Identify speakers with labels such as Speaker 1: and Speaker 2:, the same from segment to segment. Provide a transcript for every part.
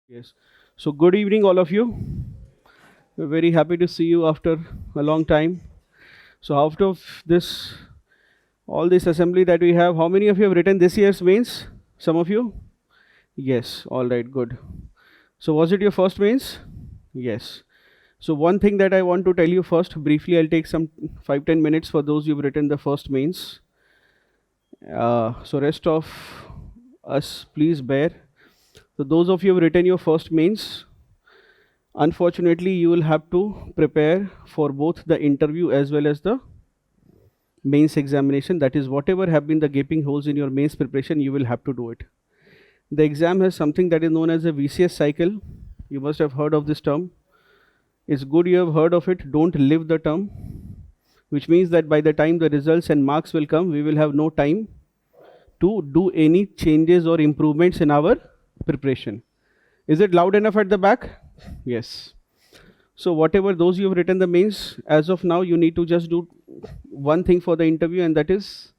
Speaker 1: Yes. So good evening, all of you. We're very happy to see you after a long time. So out of this, all this assembly that we have, how many of you have written this year's mains? Some of you? Yes. All right. Good. So was it your first mains? Yes. So one thing that I want to tell you first, briefly, I'll take some 5-10 minutes for those who've written the first mains. So rest of us, please bear. So those of you who've written your first mains, unfortunately, you will have to prepare for both the interview as well as the mains examination. That is, whatever have been the gaping holes in your mains preparation, you will have to do it. The exam has something that is known as a VCS cycle. You must have heard of this term. It's good you have heard of it. Don't live the term, which means that by the time the results and marks will come, we will have no time to do any changes or improvements in our preparation. Is it loud enough at the back? Yes. So whatever those you have written the mains, as of now, you need to just do one thing for the interview, and that is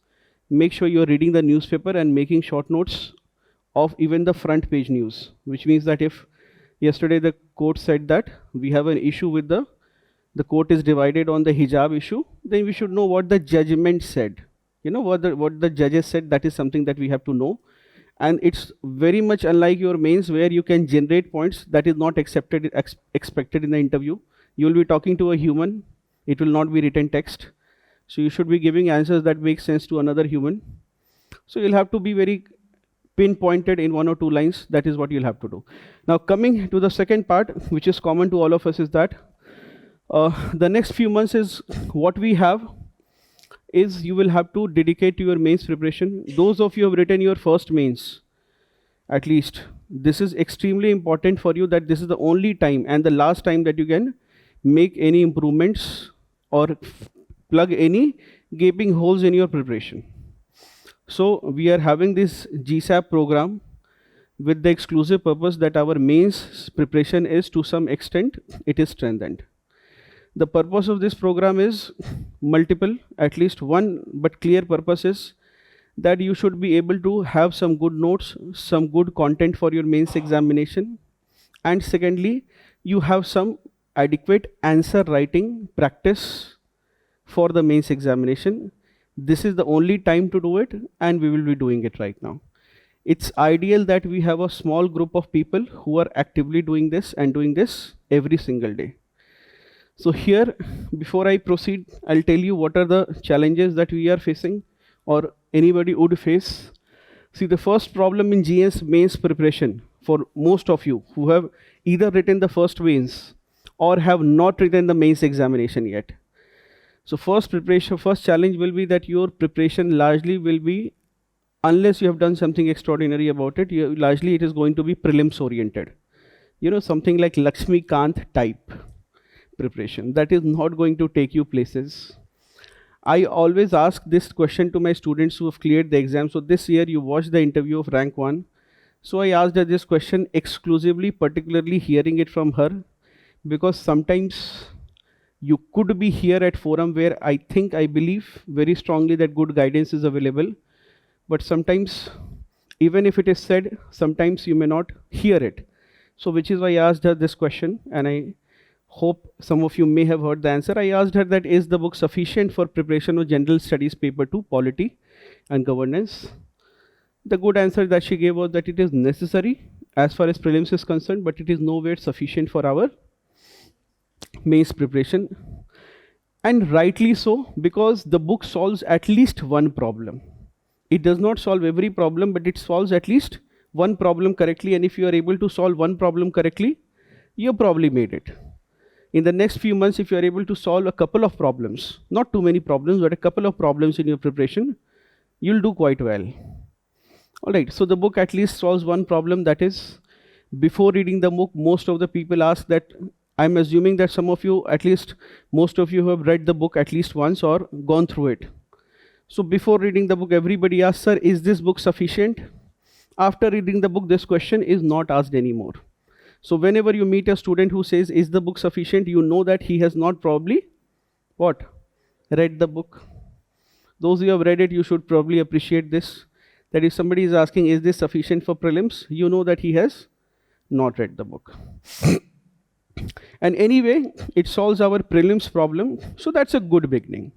Speaker 1: make sure you're reading the newspaper and making short notes of even the front page news, which means that if yesterday the court said that we have an issue with the court is divided on the hijab issue, then we should know what the judgment said. You know what the judges said, that is something that we have to know. And it's very much unlike your mains where you can generate points that is not expected in the interview. You will be talking to a human. It will not be written text. So you should be giving answers that make sense to another human. So you'll have to be very pinpointed in 1 or 2 lines. That is what you'll have to do. Now coming to the second part, which is common to all of us, is that the next few months is what we have is you will have to dedicate to your mains preparation. Those of you who have written your first mains, at least, this is extremely important for you, that this is the only time and the last time that you can make any improvements or plug any gaping holes in your preparation. So we are having this GSAP program with the exclusive purpose that our mains preparation is to some extent, it is strengthened. The purpose of this program is multiple, at least one, but clear purpose is that you should be able to have some good notes, some good content for your mains examination. And secondly, you have some adequate answer writing practice for the mains examination. This is the only time to do it, and we will be doing it right now. It's ideal that we have a small group of people who are actively doing this and doing this every single day. So here, before I proceed, I'll tell you what are the challenges that we are facing or anybody would face. See, the first problem in GS mains preparation for most of you who have either written the first mains or have not written the mains examination yet. So first challenge will be that your preparation largely will be, unless you have done something extraordinary about it, largely it is going to be prelims oriented. You know, something like Lakshmi Kant type preparation. That is not going to take you places. I always ask this question to my students who have cleared the exam. So this year you watched the interview of rank 1. So I asked her this question exclusively, particularly hearing it from her, because sometimes you could be here at forum where I believe very strongly that good guidance is available. But sometimes, even if it is said, sometimes you may not hear it. So which is why I asked her this question, and I hope some of you may have heard the answer. I asked her that, is the book sufficient for preparation of General Studies Paper 2, Polity and Governance? The good answer that she gave was that it is necessary as far as prelims is concerned, but it is nowhere sufficient for our mains preparation. And rightly so, because the book solves at least one problem. It does not solve every problem, but it solves at least one problem correctly. And if you are able to solve one problem correctly, you probably made it. In the next few months, if you are able to solve a couple of problems, not too many problems, but a couple of problems in your preparation, you'll do quite well. All right, so the book at least solves one problem. That is, before reading the book, most of the people ask that, I'm assuming that some of you, at least most of you, have read the book at least once or gone through it. So before reading the book, everybody asks, sir, is this book sufficient? After reading the book, this question is not asked anymore. So whenever you meet a student who says, is the book sufficient? You know that he has not probably, what? Read the book. Those who have read it, you should probably appreciate this. That if somebody is asking, is this sufficient for prelims? You know that he has not read the book. And anyway, it solves our prelims problem. So that's a good beginning.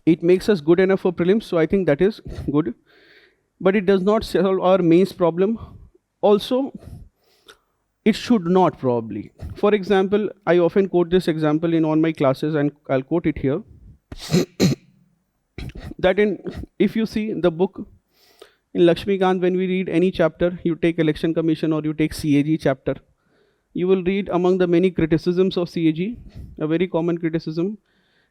Speaker 1: It makes us good enough for prelims. So I think that is good. But it does not solve our mains problem. Also, it should not probably. For example, I often quote this example in all my classes, and I'll quote it here. That if you see the book in Lakshmikant, when we read any chapter, you take Election Commission or you take CAG chapter, you will read among the many criticisms of CAG, a very common criticism,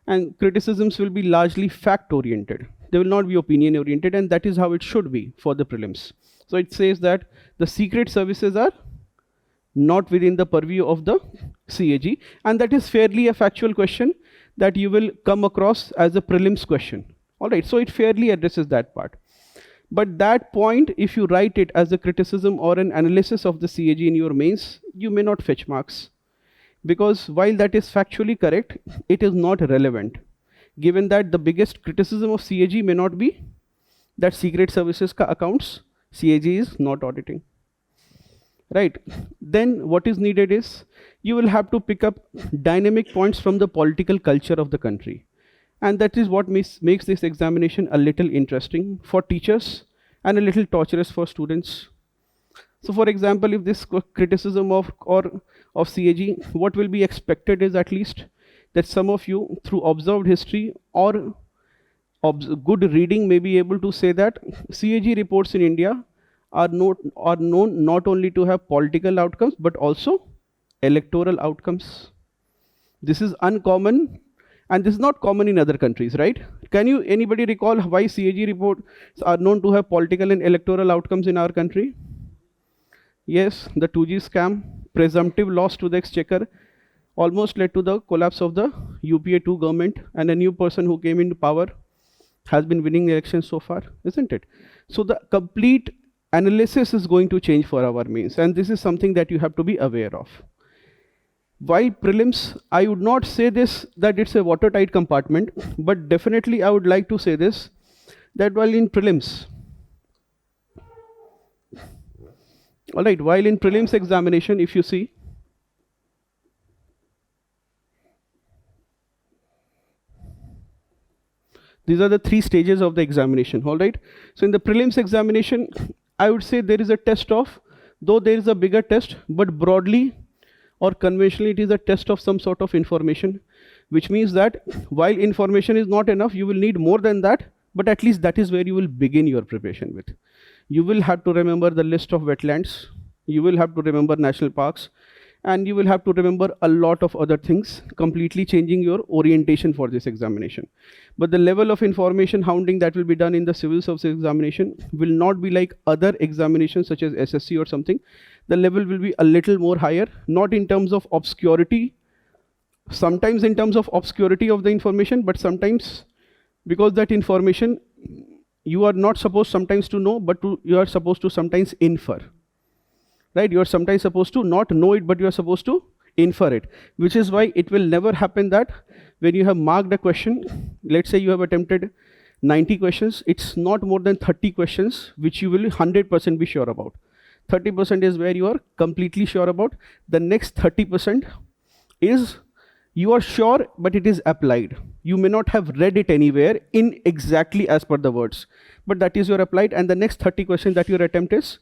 Speaker 1: and criticisms will be largely fact oriented. They will not be opinion oriented, and that is how it should be for the prelims. So it says that the secret services are not within the purview of the CAG, and that is fairly a factual question that you will come across as a prelims question. All right, so it fairly addresses that part. But that point, if you write it as a criticism or an analysis of the CAG in your mains, you may not fetch marks. Because while that is factually correct, it is not relevant. Given that the biggest criticism of CAG may not be that secret services accounts, CAG is not auditing. Right? Then what is needed is, you will have to pick up dynamic points from the political culture of the country. And that is what makes this examination a little interesting for teachers and a little torturous for students. So for example, if this criticism of CAG, what will be expected is at least that some of you, through observed history or good reading, may be able to say that CAG reports in India are known not only to have political outcomes, but also electoral outcomes. This is uncommon. And this is not common in other countries, right? Can anybody recall why CAG reports are known to have political and electoral outcomes in our country? Yes, the 2G scam, presumptive loss to the exchequer, almost led to the collapse of the UPA 2 government, and a new person who came into power has been winning elections so far, isn't it? So the complete analysis is going to change for our mains, and this is something that you have to be aware of. While prelims, I would not say this, that it's a watertight compartment, but definitely I would like to say this, that while in prelims, examination, if you see, these are the 3 stages of the examination, all right? So in the prelims examination, I would say there is a test of, though there is a bigger test, but broadly, or conventionally, it is a test of some sort of information, which means that while information is not enough, you will need more than that, but at least that is where you will begin your preparation with. You will have to remember the list of wetlands, you will have to remember national parks, and you will have to remember a lot of other things, completely changing your orientation for this examination. But the level of information hounding that will be done in the civil service examination will not be like other examinations such as SSC or something. The level will be a little more higher, not in terms of obscurity, sometimes in terms of obscurity of the information, but sometimes because that information you are not supposed sometimes to know, but you are supposed to sometimes infer. Right? You are sometimes supposed to not know it, but you are supposed to infer it, which is why it will never happen that when you have marked a question, let's say you have attempted 90 questions, it's not more than 30 questions which you will 100% be sure about. 30% is where you are completely sure about. The next 30% is you are sure, but it is applied. You may not have read it anywhere in exactly as per the words, but that is your applied. And the next 30 questions that your attempt is,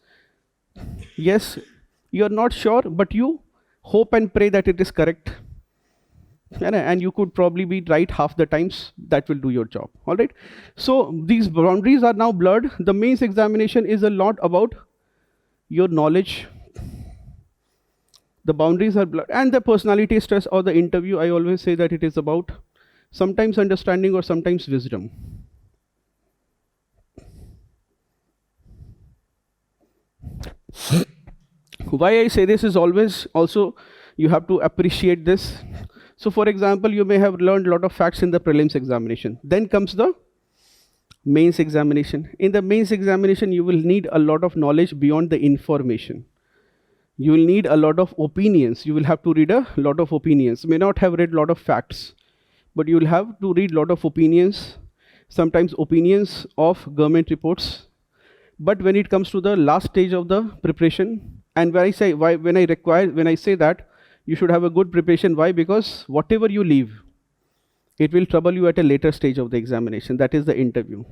Speaker 1: yes, you are not sure, but you hope and pray that it is correct. And you could probably be right half the times. That will do your job. All right. So these boundaries are now blurred. The mains examination is a lot about your knowledge. The boundaries are blurred. And the personality stress or the interview, I always say that it is about sometimes understanding or sometimes wisdom. Why I say this is always also you have to appreciate this. So for example, you may have learned a lot of facts in the prelims examination. Then comes the mains examination. In the mains examination, you will need a lot of knowledge beyond the information. You will need a lot of opinions. You will have to read a lot of opinions. May not have read a lot of facts, but you will have to read a lot of opinions, sometimes opinions of government reports. But when it comes to the last stage of the preparation, and when I say why, when I say that you should have a good preparation, why? Because whatever you leave, it will trouble you at a later stage of the examination. That is the interview.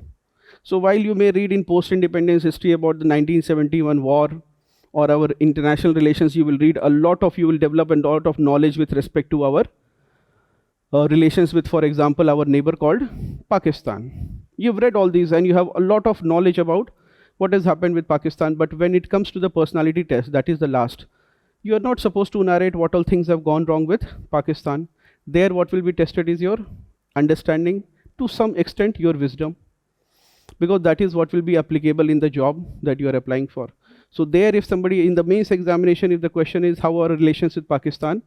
Speaker 1: So while you may read in post-independence history about the 1971 war or our international relations, you will read a lot of, you will develop a lot of knowledge with respect to our relations with, for example, our neighbor called Pakistan. You've read all these and you have a lot of knowledge about what has happened with Pakistan. But when it comes to the personality test, that is the last. You are not supposed to narrate what all things have gone wrong with Pakistan. There, what will be tested is your understanding, to some extent, your wisdom, because that is what will be applicable in the job that you are applying for. So there, if somebody in the mains examination, if the question is how are our relations with Pakistan,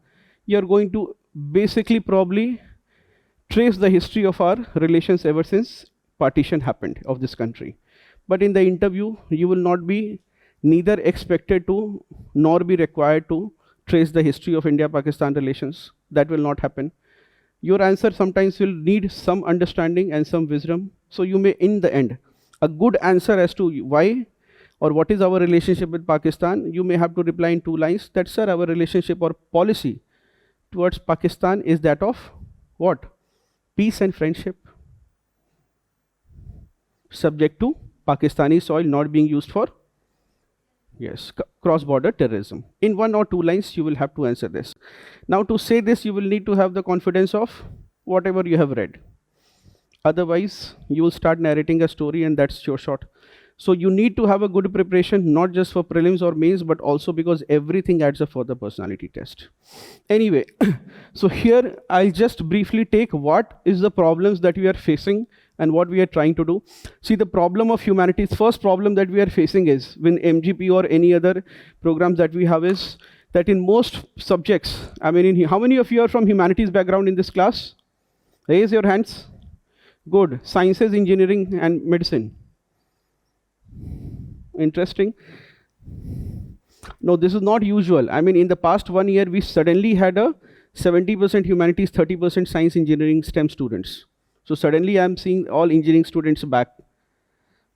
Speaker 1: you are going to basically probably trace the history of our relations ever since partition happened of this country. But in the interview, you will not be neither expected to nor be required to trace the history of India-Pakistan relations. That will not happen. Your answer sometimes will need some understanding and some wisdom. So you may, in the end, a good answer as to why or what is our relationship with Pakistan, you may have to reply in 2 lines that, sir, our relationship or policy towards Pakistan is that of what? Peace and friendship, subject to Pakistani soil not being used for, yes, cross-border terrorism. In 1 or 2 lines, you will have to answer this. Now, to say this, you will need to have the confidence of whatever you have read. Otherwise, you will start narrating a story and that's your shot. So you need to have a good preparation, not just for prelims or mains, but also because everything adds up for the personality test. Anyway, so here I'll just briefly take what is the problems that we are facing and what we are trying to do. See, the problem of humanities, first problem that we are facing is, when MGP or any other programs that we have, is that in most subjects, I mean, how many of you are from humanities background in this class? Raise your hands. Good. Sciences, engineering, and medicine. Interesting. No, this is not usual. I mean, in the past 1 year, we suddenly had a 70% humanities, 30% science, engineering, STEM students. So suddenly I'm seeing all engineering students back.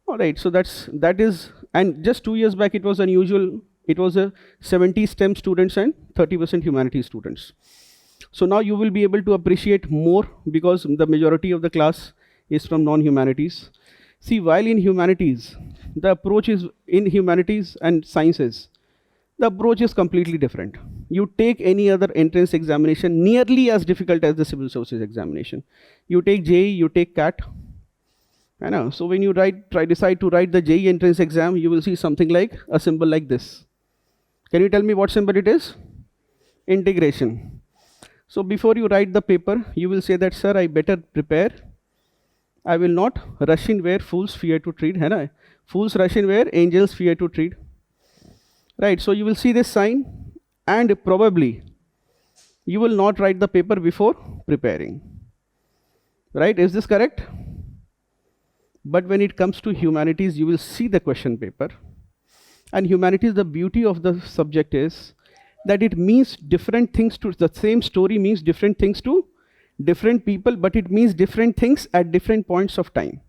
Speaker 1: All right, so that is, and just 2 years back, it was unusual. It was a 70 STEM students and 30% humanities students. So now you will be able to appreciate more because the majority of the class is from non-humanities. See, while in humanities, the approach is, in humanities and sciences, the approach is completely different. You take any other entrance examination nearly as difficult as the civil services examination. You take JEE, you take CAT. I know. So when you decide to write the JEE entrance exam, you will see something like a symbol like this. Can you tell me what symbol it is? Integration. So before you write the paper, you will say that, sir, I better prepare. I will not rush in where fools fear to tread. है ना? Fools rush in where angels fear to tread. Right, so you will see this sign and probably you will not write the paper before preparing. Right, is this correct? But when it comes to humanities, you will see the question paper. And humanities, the beauty of the subject is that it means different things to, the same story means different things to different people, but it means different things at different points of time.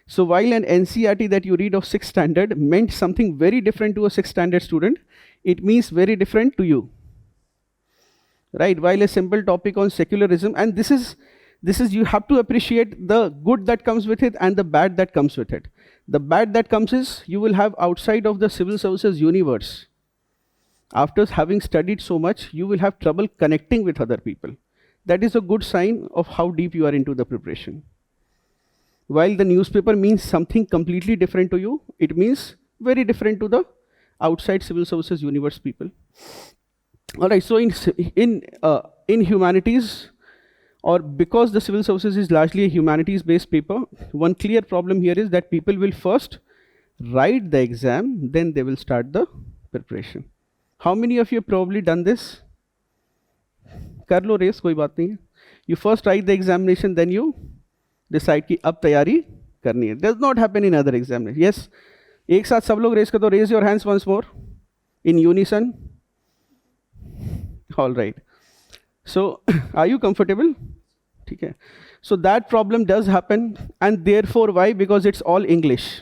Speaker 1: So while an NCERT that you read of 6th standard meant something very different to a 6th standard student, it means very different to you. Right, while a simple topic on secularism, and this is, you have to appreciate the good that comes with it and the bad that comes with it. The bad that comes is, you will have outside of the civil services universe, after having studied so much, you will have trouble connecting with other people. That is a good sign of how deep you are into the preparation. While the newspaper means something completely different to you, it means very different to the outside civil services universe people. All right, so in humanities, or because the civil services is largely a humanities-based paper, one clear problem here is that people will first write the exam, then they will start the preparation. How many of you have probably done this? कर लो race, कोई बात नहीं है. You first write the examination, then you decide कि अब तैयारी करनी है. Does not happen in other examinations. Yes, एक साथ सब लोग रेस कर दो. Raise your hands once more. In unison? All right. So are you comfortable? Okay. So that problem does happen, and therefore why? Because it's all English.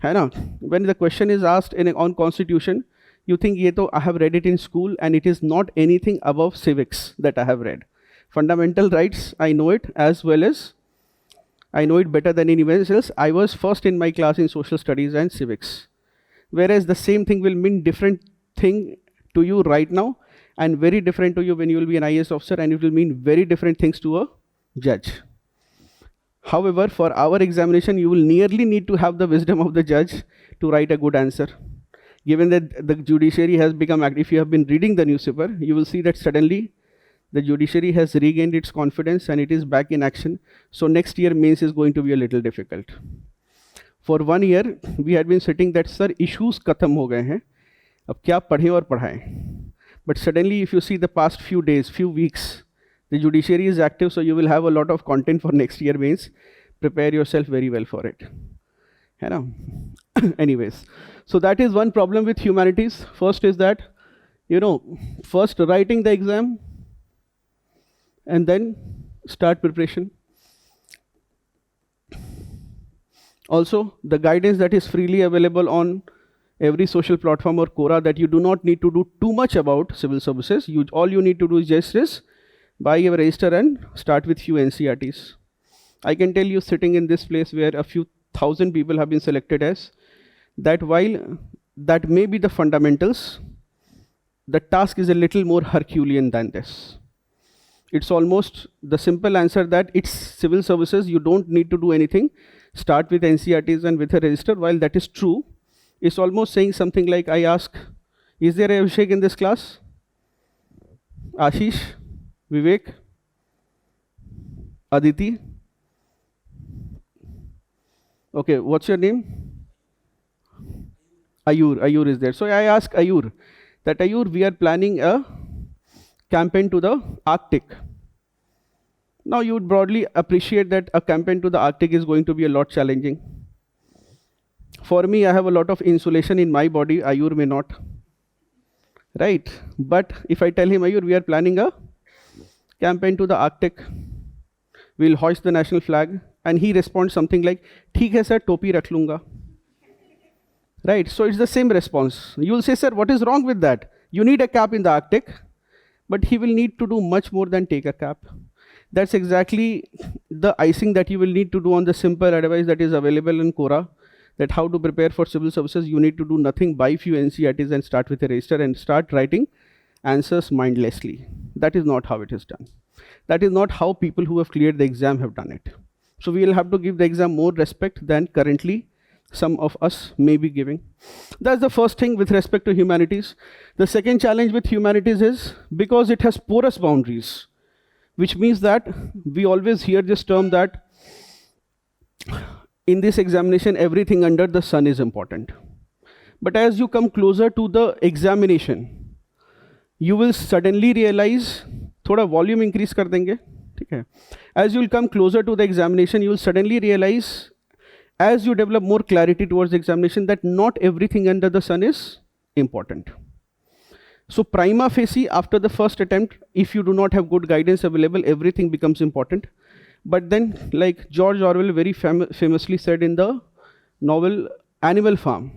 Speaker 1: है ना? When the question is asked on constitution, you think ये तो I have read it in school, and it is not anything above civics that I have read. Fundamental rights, I know it as well as I know it better than anyone else. I was first in my class in social studies and civics. Whereas the same thing will mean different thing to you right now, and very different to you when you will be an IAS officer, and it will mean very different things to a judge. However, for our examination, you will nearly need to have the wisdom of the judge to write a good answer. Given that the judiciary has become active, if you have been reading the newspaper, you will see that suddenly the judiciary has regained its confidence and it is back in action. So next year mains is going to be a little difficult. For 1 year, we had been sitting that, sir, issues khatam ho gaye hain. Ab kya padhe aur padhaye? But suddenly, if you see the past few days, few weeks, the judiciary is active, so you will have a lot of content for next year mains. Prepare yourself very well for it. Anyways, so that is one problem with humanities. First is that, first writing the exam and then start preparation. Also, the guidance that is freely available on every social platform or Quora, that you do not need to do too much about civil services. All you need to do is just buy a register and start with few NCRTs. I can tell you, sitting in this place where a few thousand people have been selected as, that while that may be the fundamentals, the task is a little more Herculean than this. It's almost the simple answer that it's civil services, you don't need to do anything. Start with NCRTs and with a register. While that is true, it's almost saying something like, I ask, is there a Abhishek in this class? Ashish? Vivek? Aditi? Okay, what's your name? Ayur is there. So I ask Ayur, that Ayur, we are planning a campaign to the Arctic. Now you would broadly appreciate that a campaign to the Arctic is going to be a lot challenging. For me, I have a lot of insulation in my body, Ayur may not. Right? But if I tell him, Ayur, we are planning a campaign to the Arctic, we'll hoist the national flag, and he responds something like, "Theek hai sir, topi rakh lunga." Right? So it's the same response. You'll say, sir, what is wrong with that? You need a cap in the Arctic, but he will need to do much more than take a cap. That's exactly the icing that you will need to do on the simple advice that is available in Quora, that how to prepare for civil services. You need to do nothing, buy few NCRTs and start with a register and start writing answers mindlessly. That is not how it is done. That is not how people who have cleared the exam have done it. So we will have to give the exam more respect than currently some of us may be giving. That's the first thing with respect to humanities. The second challenge with humanities is because it has porous boundaries, which means that we always hear this term that in this examination, everything under the sun is important. But as you come closer to the examination, you will suddenly realize, thoda volume increase kar denge, theek hai? As you will come closer to the examination, you will suddenly realize, as you develop more clarity towards the examination, that not everything under the sun is important. So prima facie, after the first attempt, if you do not have good guidance available, everything becomes important. But then, like George Orwell very famously said in the novel Animal Farm,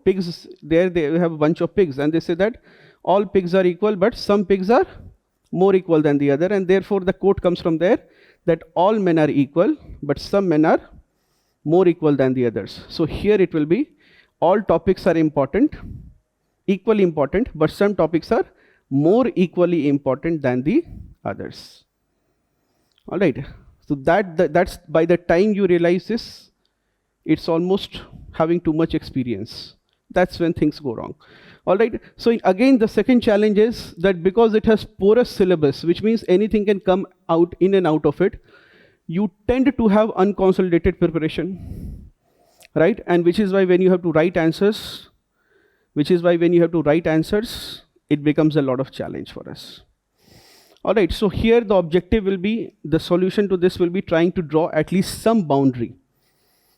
Speaker 1: pigs, there they have a bunch of pigs, and they say that all pigs are equal, but some pigs are more equal than the other, and therefore the quote comes from there, that all men are equal, but some men are more equal than the others. So here it will be, all topics are important, equally important, but some topics are more equally important than the others. All right. So that's by the time you realize this, it's almost having too much experience. That's when things go wrong. All right. So again, the second challenge is that because it has porous syllabus, which means anything can come out in and out of it, you tend to have unconsolidated preparation, right? And which is why when you have to write answers, it becomes a lot of challenge for us. All right, so here the objective will be, the solution to this will be trying to draw at least some boundary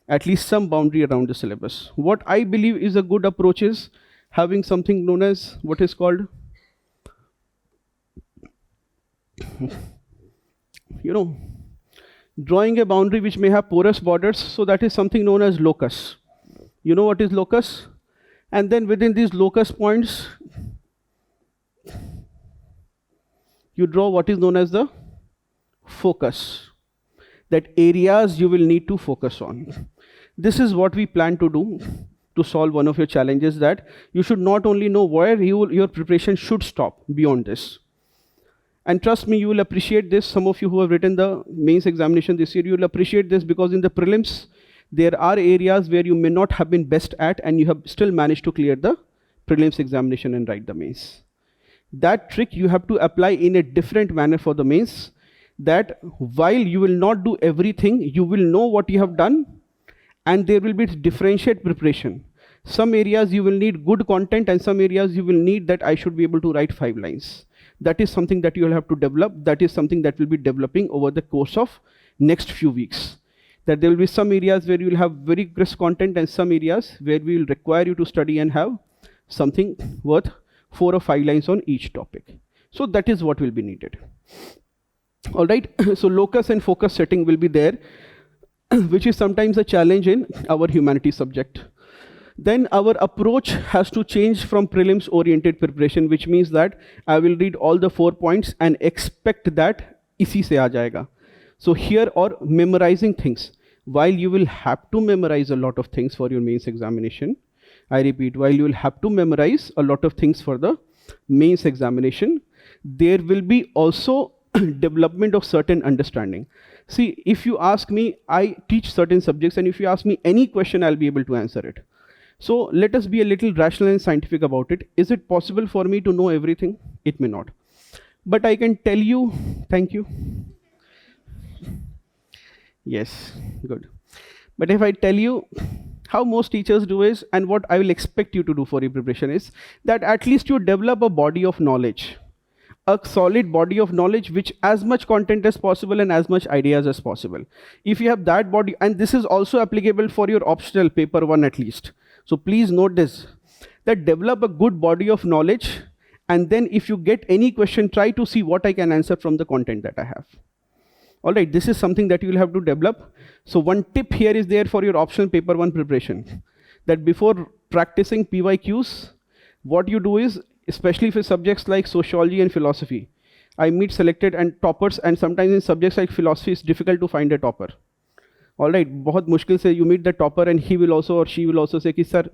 Speaker 1: around the syllabus. What I believe is a good approach is, having something known as what is called, drawing a boundary which may have porous borders. So that is something known as locus. You know what is locus? And then within these locus points, you draw what is known as the focus, that areas you will need to focus on. This is what we plan to do to solve one of your challenges, that you should not only know where your preparation should stop beyond this. And trust me, you will appreciate this. Some of you who have written the mains examination this year, you will appreciate this, because in the prelims, there are areas where you may not have been best at, and you have still managed to clear the prelims examination and write the mains. That trick you have to apply in a different manner for the mains, that while you will not do everything, you will know what you have done, and there will be differentiate preparation. Some areas you will need good content, and some areas you will need that I should be able to write 5 lines. That is something that you will have to develop. That is something that will be developing over the course of next few weeks. That there will be some areas where you will have very crisp content, and some areas where we will require you to study and have something worth 4 or 5 lines on each topic. So that is what will be needed. All right, so locus and focus setting will be there, which is sometimes a challenge in our humanities subject. Then our approach has to change from prelims oriented preparation, which means that I will read all the 4 points and expect that isi se aa jayega. So here, or memorizing things. While you will have to memorize a lot of things for your mains examination, I repeat, while you will have to memorize a lot of things for the mains examination, there will be also development of certain understanding. See, if you ask me, I teach certain subjects, and if you ask me any question, I'll be able to answer it. So let us be a little rational and scientific about it. Is it possible for me to know everything? It may not. But I can tell you, thank you. Yes, good. But if I tell you how most teachers do is, and what I will expect you to do for your preparation is, that at least you develop a body of knowledge, a solid body of knowledge, which as much content as possible and as much ideas as possible. If you have that body, and this is also applicable for your optional paper 1 at least. So please note this, that develop a good body of knowledge, and then if you get any question, try to see what I can answer from the content that I have. All right, this is something that you will have to develop. So one tip here is there for your optional paper 1 preparation, that before practicing PYQs, what you do is, especially for subjects like sociology and philosophy, I meet selected and toppers, and sometimes in subjects like philosophy, it's difficult to find a topper. All right, बहुत मुश्किल से you meet the topper, and he will also, or she will also say कि sir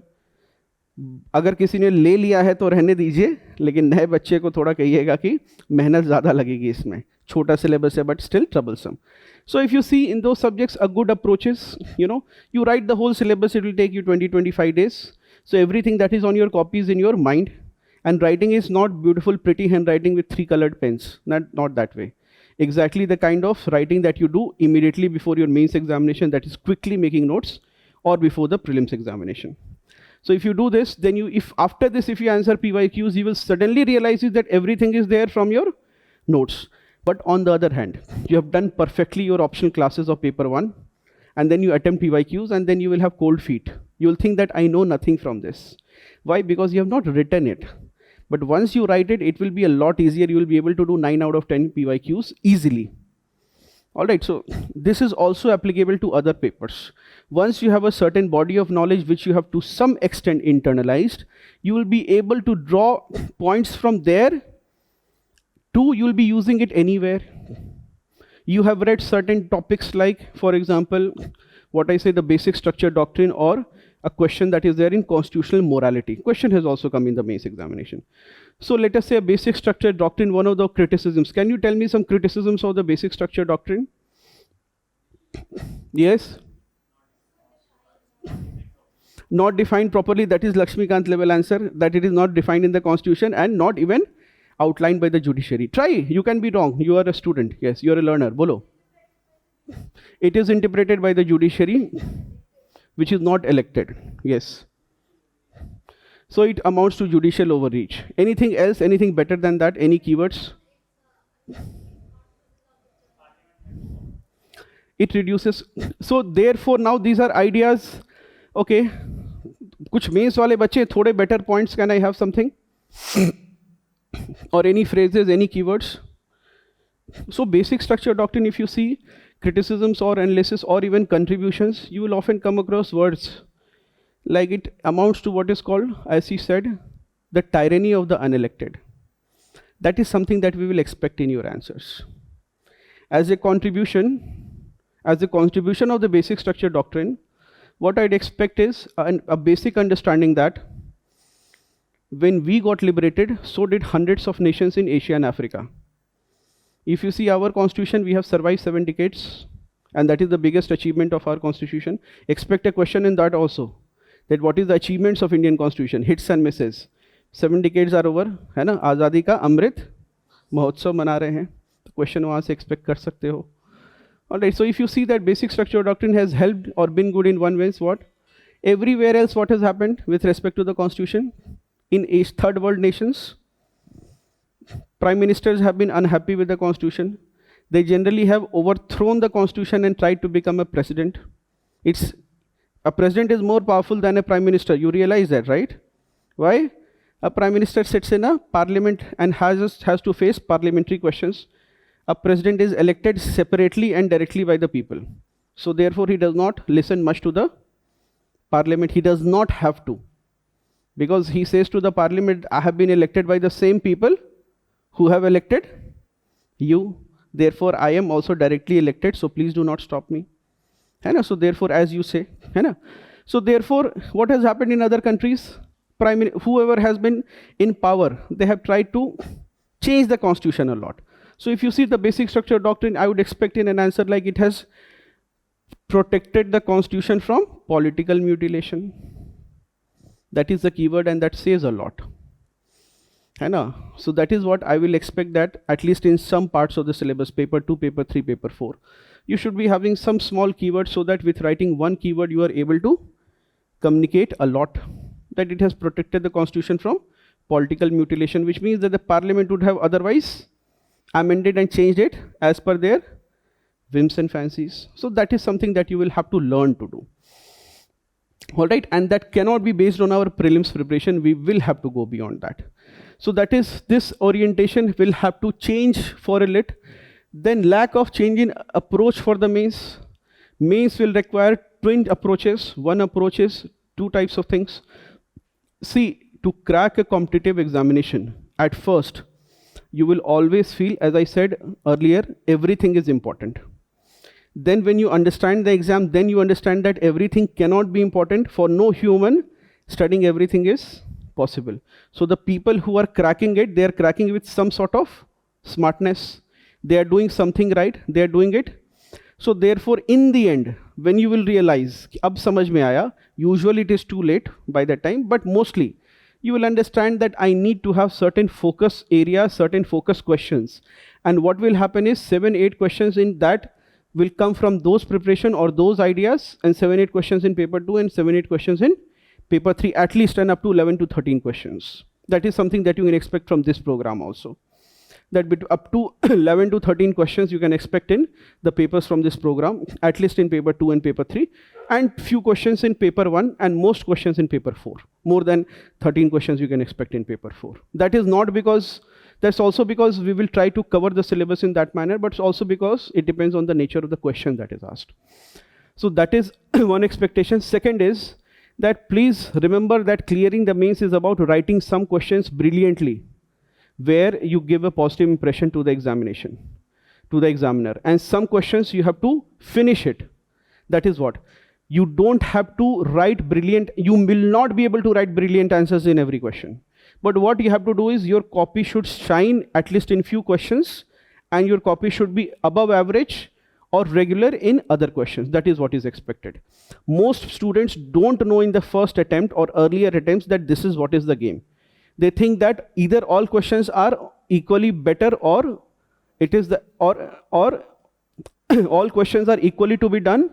Speaker 1: अगर किसी ने ले लिया है तो रहने दीजिए, लेकिन नए बच्चे को थोड़ा कहिएगा कि मेहनत ज़्यादा लगेगी इसमें, छोटा syllabus है but still troublesome. So if you see in those subjects, a good approach is, you write the whole syllabus, it will take you 20-25 days. So everything that is on your copy is in your mind, and writing is not beautiful, pretty handwriting with 3 colored pens, not that way. Exactly the kind of writing that you do immediately before your mains examination, that is quickly making notes, or before the prelims examination. So if you do this, then if after this, if you answer PYQs, you will suddenly realize that everything is there from your notes. But on the other hand, you have done perfectly your optional classes of paper 1, and then you attempt PYQs, and then you will have cold feet. You will think that I know nothing from this. Why? Because you have not written it. But once you write it, it will be a lot easier. You will be able to do 9 out of 10 PYQs easily. All right, so this is also applicable to other papers. Once you have a certain body of knowledge which you have to some extent internalized, you will be able to draw points from there to, you will be using it anywhere. You have read certain topics like, for example, what I say, the basic structure doctrine, or a question that is there in constitutional morality. Question has also come in the mains examination. So let us say a basic structure doctrine, one of the criticisms. Can you tell me some criticisms of the basic structure doctrine? Yes? Not defined properly, that is Lakshmikant level answer, that it is not defined in the constitution and not even outlined by the judiciary. Try, you can be wrong, you are a student, yes, you are a learner, bolo. It is interpreted by the judiciary, which is not elected, yes. So it amounts to judicial overreach. Anything else, anything better than that, any keywords? It reduces, so therefore now these are ideas, okay, कुछ mains वाले बच्चे थोड़े better points, can I have something? Or any phrases, any keywords? So basic structure doctrine, if you see criticisms or analysis or even contributions, you will often come across words like it amounts to what is called, as he said, the tyranny of the unelected. That is something that we will expect in your answers. As a contribution of the basic structure doctrine, what I'd expect is a basic understanding that when we got liberated, so did hundreds of nations in Asia and Africa. If you see our constitution, we have survived 7 decades, and that is the biggest achievement of our constitution. Expect a question in that also, that what is the achievements of Indian constitution, hits and misses. 7 decades are over, है ना, आज़ादी का अमृत महोत्सव मना रहे हैं, तो question वहाँ से expect कर सकते हो. Alright, so if you see that basic structure doctrine has helped or been good in one way, what? Everywhere else what has happened with respect to the constitution? In third world nations, prime ministers have been unhappy with the constitution. They generally have overthrown the constitution and tried to become a president. A president is more powerful than a prime minister. You realize that, right? Why? A prime minister sits in a parliament and has to face parliamentary questions. A president is elected separately and directly by the people. So therefore, he does not listen much to the parliament. He does not have to. Because he says to the parliament, I have been elected by the same people who have elected you. Therefore, I am also directly elected. So please do not stop me. So therefore, as you say, so therefore, what has happened in other countries? Whoever has been in power, they have tried to change the constitution a lot. So if you see the basic structure doctrine, I would expect in an answer like it has protected the constitution from political mutilation. That is the keyword, and that says a lot. So that is what I will expect, that at least in some parts of the syllabus, paper 2, paper 3, paper 4, you should be having some small keywords so that with writing one keyword, you are able to communicate a lot, that it has protected the constitution from political mutilation, which means that the parliament would have otherwise amended and changed it as per their whims and fancies. So that is something that you will have to learn to do. All right, and that cannot be based on our prelims preparation. We will have to go beyond that. So that is, this orientation will have to change for a lit. Then lack of change in approach for the mains. Mains will require twin approaches. One approach is 2 types of things. See, to crack a competitive examination, at first, you will always feel, as I said earlier, everything is important. Then when you understand the exam, then you understand that everything cannot be important. For no human, studying everything is possible. So the people who are cracking it, they are cracking with some sort of smartness. They are doing something right, they are doing it. So therefore, in the end, when you will realize, ab samajh mein aaya, usually it is too late by that time, but mostly, you will understand that I need to have certain focus areas, certain focus questions. And what will happen is 7-8 questions in that will come from those preparation or those ideas, and 7-8 questions in paper 2 and 7-8 questions in paper 3, at least, and up to 11 to 13 questions. That is something that you can expect from this program also. That up to 11 to 13 questions you can expect in the papers from this program, at least in paper 2 and paper 3, and few questions in paper 1 and most questions in paper 4. More than 13 questions you can expect in paper 4. That is not because, that's also because we will try to cover the syllabus in that manner, but also because it depends on the nature of the question that is asked. So that is one expectation. Second is that please remember that clearing the mains is about writing some questions brilliantly, where you give a positive impression to the examination, to the examiner. And some questions you have to finish it. That is what? You don't have to write brilliant, you will not be able to write brilliant answers in every question. But what you have to do is your copy should shine at least in few questions, and your copy should be above average or regular in other questions. That is what is expected. Most students don't know in the first attempt or earlier attempts that this is what is the game. They think that either all questions are equally better or it is the, or all questions are equally to be done.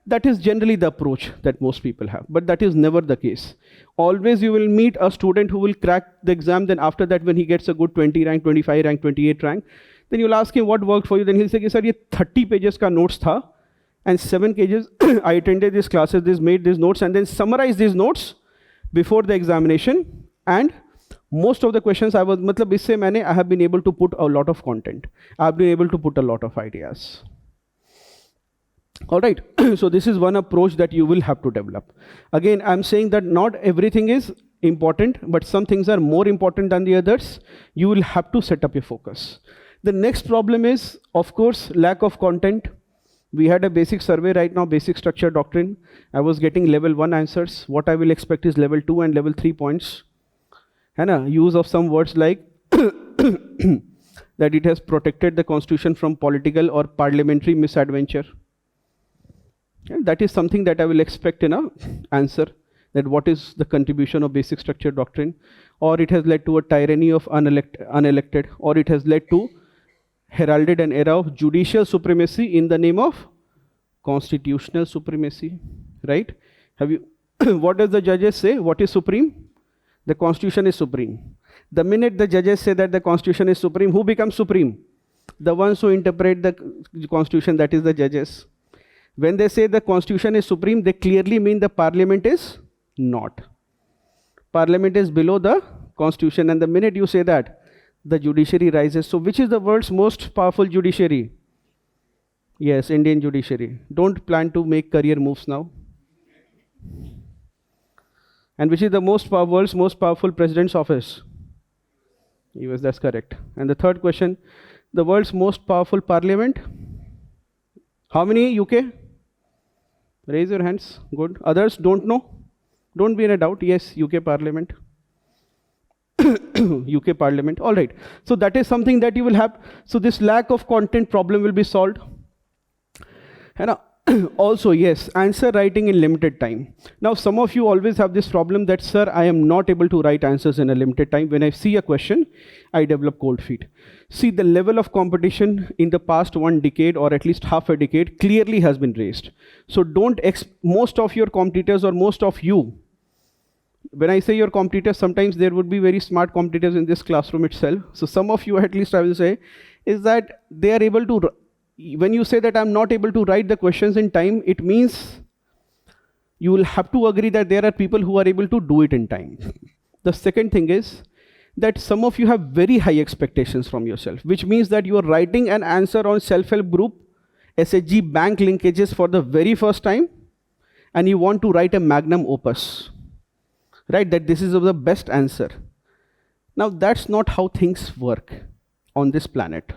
Speaker 1: That is generally the approach that most people have, but that is never the case. Always you will meet a student who will crack the exam, then after that when he gets a good 20 rank, 25 rank, 28 rank, then you'll ask him what worked for you, then he'll say, sir, ye 30 pages ka notes tha, and 7 pages I attended these classes, this made these notes, and then summarize these notes, before the examination, and most of the questions I was, matlab isse maine, I have been able to put a lot of content. I have been able to put a lot of ideas. All right, so this is one approach that you will have to develop. Again, I'm saying that not everything is important, but some things are more important than the others. You will have to set up your focus. The next problem is, of course, lack of content. We had a basic survey right now, basic structure doctrine. I was getting level 1 answers. What I will expect is level 2 and level 3 points. And use of some words like that it has protected the constitution from political or parliamentary misadventure. And that is something that I will expect in an answer, that what is the contribution of basic structure doctrine, or it has led to a tyranny of unelected, or it has led to heralded an era of judicial supremacy in the name of constitutional supremacy, right? Have you, what does the judges say? What is supreme? The constitution is supreme. The minute the judges say that the constitution is supreme, who becomes supreme? The ones who interpret the constitution, that is the judges. When they say the constitution is supreme, they clearly mean the parliament is not. Parliament is below the constitution, and the minute you say that, the judiciary rises. So which is the world's most powerful judiciary? Yes, Indian judiciary. Don't plan to make career moves now. And which is the world's most powerful president's office? US, that's correct. And the third question, the world's most powerful parliament? How many? UK? Raise your hands. Good. Others don't know? Don't be in a doubt. Yes, UK Parliament. UK Parliament. All right. So that is something that you will have. So this lack of content problem will be solved. And also, yes, answer writing in limited time. Now, some of you always have this problem that, sir, I am not able to write answers in a limited time. When I see a question, I develop cold feet. See, the level of competition in the past 1 decade, or at least half a decade, clearly has been raised. So don't, most of your competitors, or most of you, when I say your competitors, sometimes there would be very smart competitors in this classroom itself. So some of you, at least I will say, is that they are able to, when you say that I'm not able to write the questions in time, it means you will have to agree that there are people who are able to do it in time. The second thing is that some of you have very high expectations from yourself, which means that you are writing an answer on self-help group, SHG bank linkages for the very first time, and you want to write a magnum opus, right? That this is the best answer. Now, that's not how things work on this planet.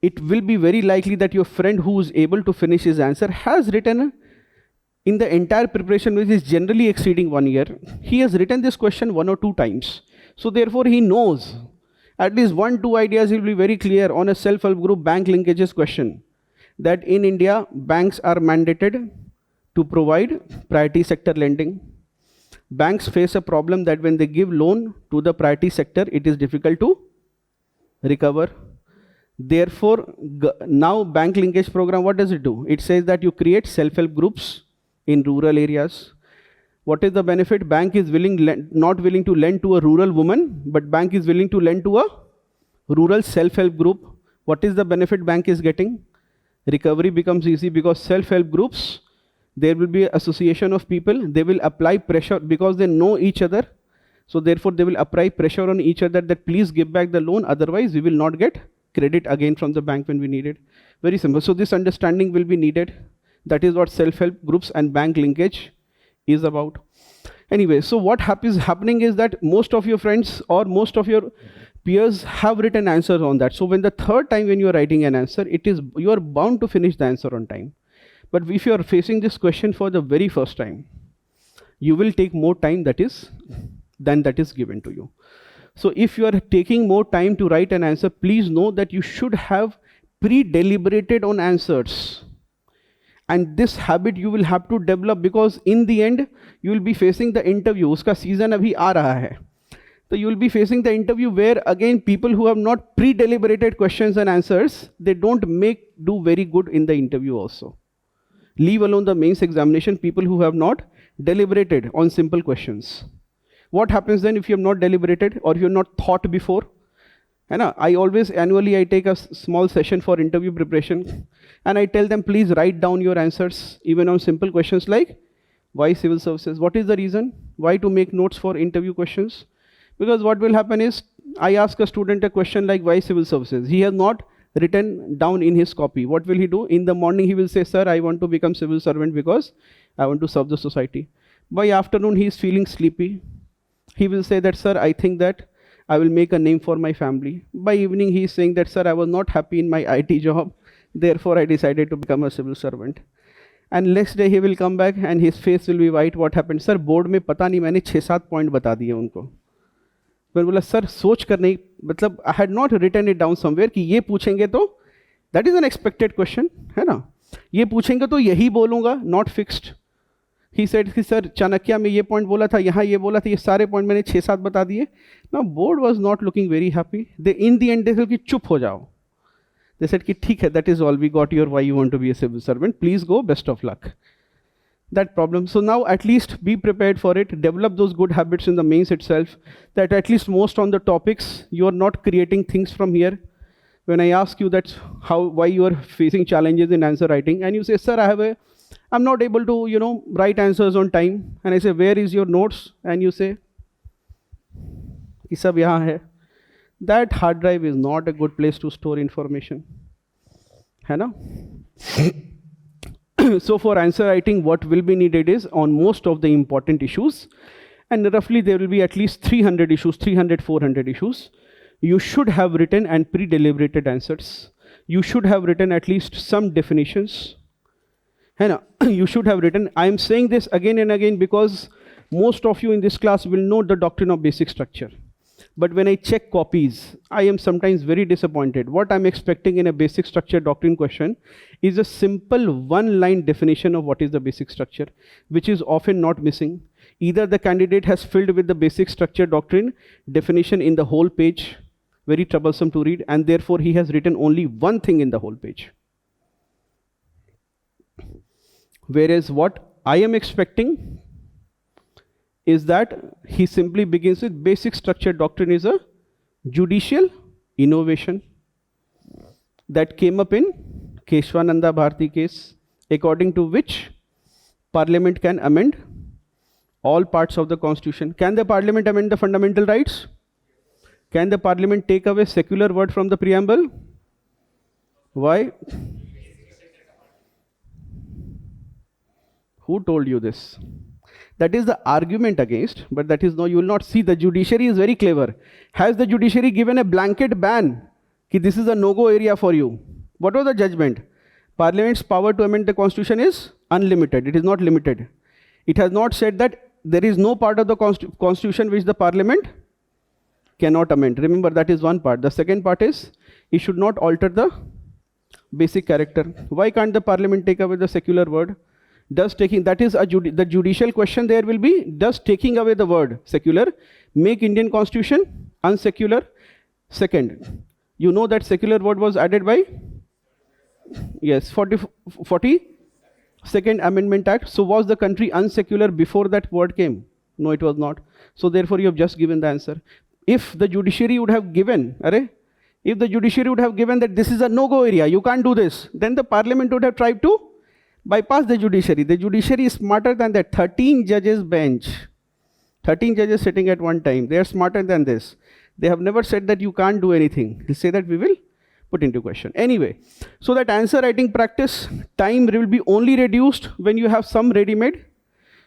Speaker 1: It will be very likely that your friend who is able to finish his answer has written in the entire preparation, which is generally exceeding 1 year, he has written this question 1 or 2 times. So therefore he knows at least 1-2 ideas. He will be very clear on a self-help group bank linkages question, that in India, banks are mandated to provide priority sector lending. Banks face a problem that when they give loan to the priority sector, it is difficult to recover. Therefore, now bank linkage program, what does it do? It says that you create self-help groups in rural areas. What is the benefit? Bank is not willing to lend to a rural woman, but bank is willing to lend to a rural self-help group. What is the benefit bank is getting? Recovery becomes easy because self-help groups, there will be association of people. They will apply pressure because they know each other. So therefore, they will apply pressure on each other that please give back the loan. Otherwise, we will not get credit again from the bank when we need it. Very simple. So this understanding will be needed. That is what self-help groups and bank linkage is about. Anyway, so what happening is that most of your friends or most of your peers have written answers on that. So when the third time when you are writing an answer, you are bound to finish the answer on time. But if you are facing this question for the very first time, you will take more time than that is given to you. So if you are taking more time to write an answer, please know that you should have pre-deliberated on answers. And this habit you will have to develop, because in the end, you will be facing the interview. Uska season abhi aa raha hai. So you will be facing the interview where again people who have not pre-deliberated questions and answers, they don't do very good in the interview also. Leave alone the mains examination, people who have not deliberated on simple questions. What happens then if you have not deliberated or you have not thought before? I always annually I take a small session for interview preparation and I tell them, please write down your answers even on simple questions like, Why civil services? What is the reason? Why to make notes for interview questions? Because what will happen is, I ask a student a question like why civil services? He has not written down in his copy. What will he do? In the morning he will say, sir, I want to become civil servant because I want to serve the society. By afternoon he is feeling sleepy. He will say that, sir, I think that I will make a name for my family. By evening he is saying that, sir, I was not happy in my IT job, therefore I decided to become a civil servant. And next day he will come back and his face will be white. What happened? Sir, board में पता नहीं मैंने 6-7 point बता दिए उनको. मैं बोला sir सोच कर नहीं, मतलब I had not written it down somewhere कि ये पूछेंगे तो that is an expected question है ना, ये पूछेंगे तो यही बोलूंगा, नॉट फिक्स्ड. ही सेड कि सर चाणक्य में ये पॉइंट बोला था, यहाँ ये बोला था, ये सारे पॉइंट मैंने 6-7 बता दिए. ना board was not looking very happy. They in the end they said कि चुप हो जाओ. दे सेड कि ठीक है, that is all, we got your why you want to be a civil servant, please go, best of luck. That problem. So now at least be prepared for it. Develop those good habits in the mains itself, that at least most on the topics you are not creating things from here. When I ask you that why you are facing challenges in answer writing, and you say, sir, I'm not able to write answers on time, and I say, where is your notes? And you say कि सब यहाँ है. That hard drive is not a good place to store information, है ना? So for answer writing, what will be needed is on most of the important issues, and roughly there will be at least 300 issues, 400 issues. You should have written and pre-deliberated answers. You should have written at least some definitions. You should have written. I am saying this again and again because most of you in this class will know the doctrine of basic structure. But when I check copies, I am sometimes very disappointed. What I'm expecting in a basic structure doctrine question is a simple one-line definition of what is the basic structure, which is often not missing. Either the candidate has filled with the basic structure doctrine definition in the whole page, very troublesome to read, and therefore he has written only one thing in the whole page. Whereas what I am expecting is that he simply begins with basic structure doctrine is a judicial innovation that came up in Keshwananda Bharati case, according to which Parliament can amend all parts of the Constitution. Can the Parliament amend the fundamental rights? Can the Parliament take away secular word from the preamble? Why? Who told you this? That is the argument against, but that is no, you will not see. The judiciary is very clever. Has the judiciary given a blanket ban कि this is a no-go area for you? What was the judgment? Parliament's power to amend the constitution is unlimited. It is not limited. It has not said that there is no part of the constitution which the parliament cannot amend. Remember, that is one part. The second part is it should not alter the basic character. Why can't the parliament take away the secular word? Does taking, that is the judicial question there will be, does taking away the word secular make Indian constitution unsecular? Second, you know that secular word was added by, yes, 42nd Amendment Act. So was the country unsecular before that word came? No, it was not. So therefore you have just given the answer. If the judiciary would have given, if the judiciary would have given that this is a no-go area, you can't do this, then the parliament would have tried to bypass the judiciary. The judiciary is smarter than that. 13 judges bench, 13 judges sitting at one time. They are smarter than this. They have never said that you can't do anything. They say that we will put into question. Anyway, so that answer writing practice, time will be only reduced when you have some ready-made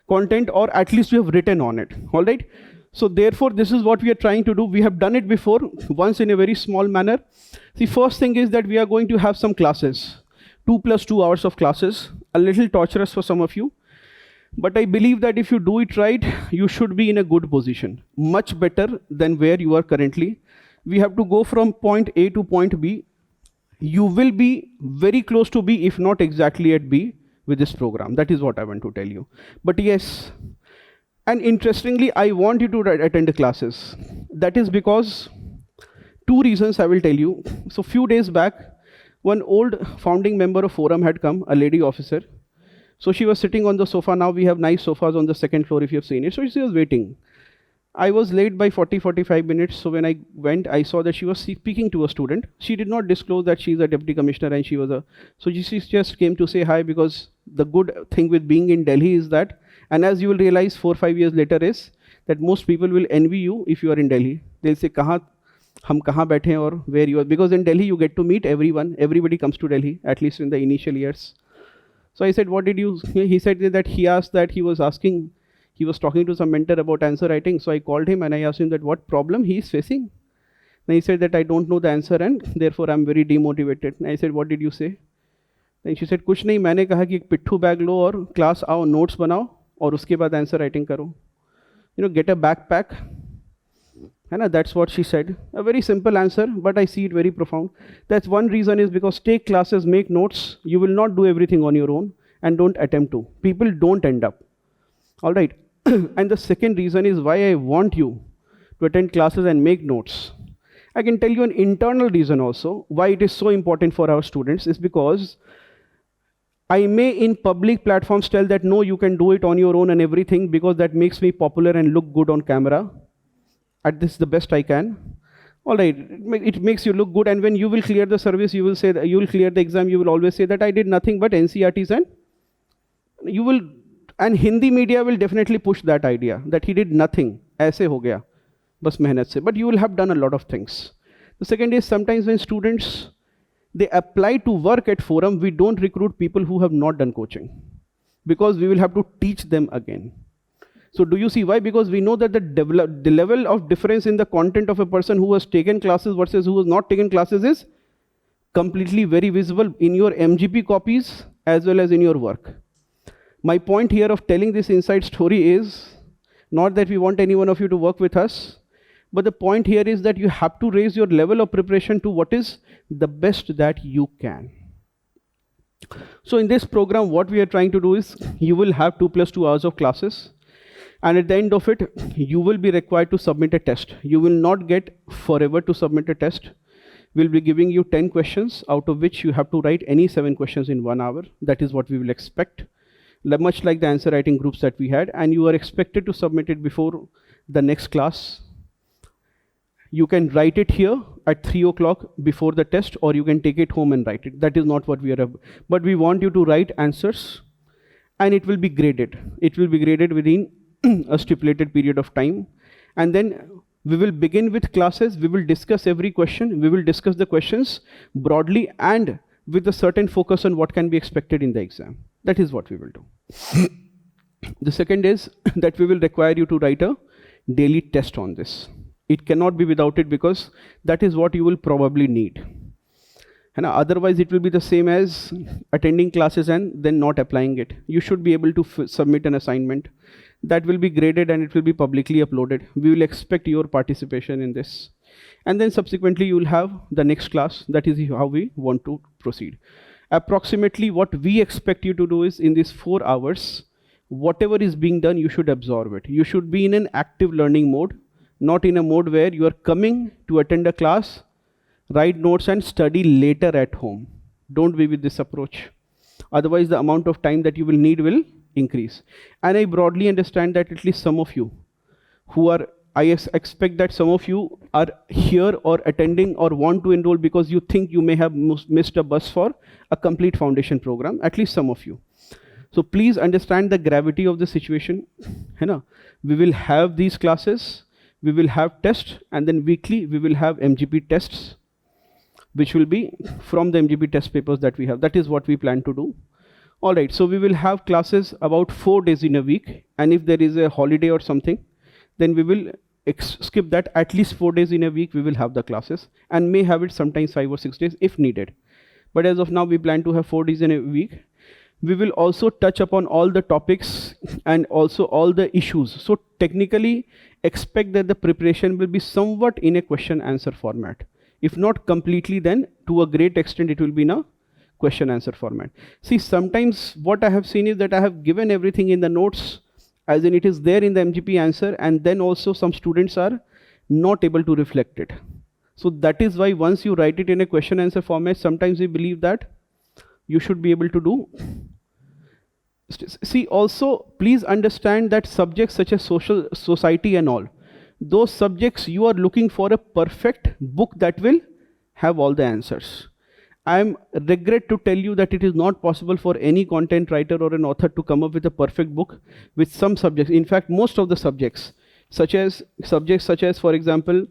Speaker 1: content, or at least you have written on it. All right. So therefore, this is what we are trying to do. We have done it before, once in a very small manner. The first thing is that we are going to have some classes. 2 + 2 hours of classes, a little torturous for some of you. But I believe that if you do it right, you should be in a good position, much better than where you are currently. We have to go from point A to point B. You will be very close to B, if not exactly at B with this program. That is what I want to tell you. But yes, and interestingly, I want you to attend the classes. That is because 2 reasons I will tell you. So few days back, one old founding member of Forum had come, a lady officer. So she was sitting on the sofa. Now we have nice sofas on the 2nd floor if you have seen it. So she was waiting. I was late by 40-45 minutes. So when I went, I saw that she was speaking to a student. She did not disclose that she is a deputy commissioner and she was a... So she just came to say hi, because the good thing with being in Delhi is that And as you will realize 4-5 years later is that most people will envy you if you are in Delhi. They'll say, हम कहाँ बैठे हैं, or where you are, because in Delhi you get to meet everyone. Everybody comes to Delhi, at least in the initial years. So I said, what did you? He said that he was talking to some mentor about answer writing. So I called him and I asked him that what problem he is facing. Then he said that I don't know the answer and therefore I'm very demotivated. And I said, what did you say? Then she said, कुछ नहीं, मैंने कहा कि एक पिट्ठू bag लो और class आओ, notes बनाओ और उसके बाद आंसर राइटिंग करो. Get a backpack. That's what she said. A very simple answer, but I see it very profound. That's one reason is because take classes, make notes. You will not do everything on your own and don't attempt to. People don't end up. All right. And the second reason is why I want you to attend classes and make notes. I can tell you an internal reason also why it is so important for our students is because I may in public platforms tell that no, you can do it on your own and everything because that makes me popular and look good on camera. At this the best I can. All right, it makes you look good, and when you will clear the service, you will say that you will clear the exam, you will always say that I did nothing but NCERTs, and you will, and Hindi media will definitely push that idea that he did nothing, ऐसे हो गया, बस मेहनत से. But you will have done a lot of things. The second is sometimes when students they apply to work at Forum, we don't recruit people who have not done coaching because we will have to teach them again. So do you see why? Because we know that the level of difference in the content of a person who has taken classes versus who has not taken classes is completely very visible in your MGP copies as well as in your work. My point here of telling this inside story is not that we want any one of you to work with us, but the point here is that you have to raise your level of preparation to what is the best that you can. So in this program, what we are trying to do is you will have 2 + 2 hours of classes. And at the end of it, you will be required to submit a test. You will not get forever to submit a test. We'll be giving you 10 questions, out of which you have to write any 7 questions in 1 hour. That is what we will expect. Much like the answer writing groups that we had, and you are expected to submit it before the next class. You can write it here at 3 o'clock before the test, or you can take it home and write it. That is not what we are, but we want you to write answers, and it will be graded. It will be graded within a stipulated period of time, and then we will begin with classes. We will discuss every question. We will discuss the questions broadly and with a certain focus on what can be expected in the exam. That is what we will do. The second is that we will require you to write a daily test on this. It cannot be without it because that is what you will probably need. And otherwise it will be the same as attending classes and then not applying it. You should be able to submit an assignment that will be graded and it will be publicly uploaded. We will expect your participation in this. And then subsequently you will have the next class. That is how we want to proceed. Approximately what we expect you to do is in these 4 hours, whatever is being done, you should absorb it. You should be in an active learning mode, not in a mode where you are coming to attend a class, write notes and study later at home. Don't be with this approach. Otherwise the amount of time that you will need will increase. And I broadly understand that at least some of you who are, I expect that some of you are here or attending or want to enroll because you think you may have missed a bus for a complete foundation program, at least some of you. So please understand the gravity of the situation. We will have these classes, we will have tests, and then weekly we will have MGP tests, which will be from the MGP test papers that we have. That is what we plan to do. All right, so we will have classes about 4 days in a week, and if there is a holiday or something, then we will skip that. At least 4 days in a week we will have the classes, and may have it sometimes 5 or 6 days if needed. But as of now, we plan to have 4 days in a week. We will also touch upon all the topics and also all the issues. So technically, expect that the preparation will be somewhat in a question answer format. If not completely, then to a great extent it will be in a question answer format. See, sometimes what I have seen is that I have given everything in the notes, as in it is there in the MGP answer, and then also some students are not able to reflect it. So that is why once you write it in a question answer format, sometimes we believe that you should be able to do. See, also please understand that subjects such as social society and all, those subjects you are looking for a perfect book that will have all the answers. I'm regret to tell you that it is not possible for any content writer or an author to come up with a perfect book with some subjects. In fact, most of the subjects, such as, for example,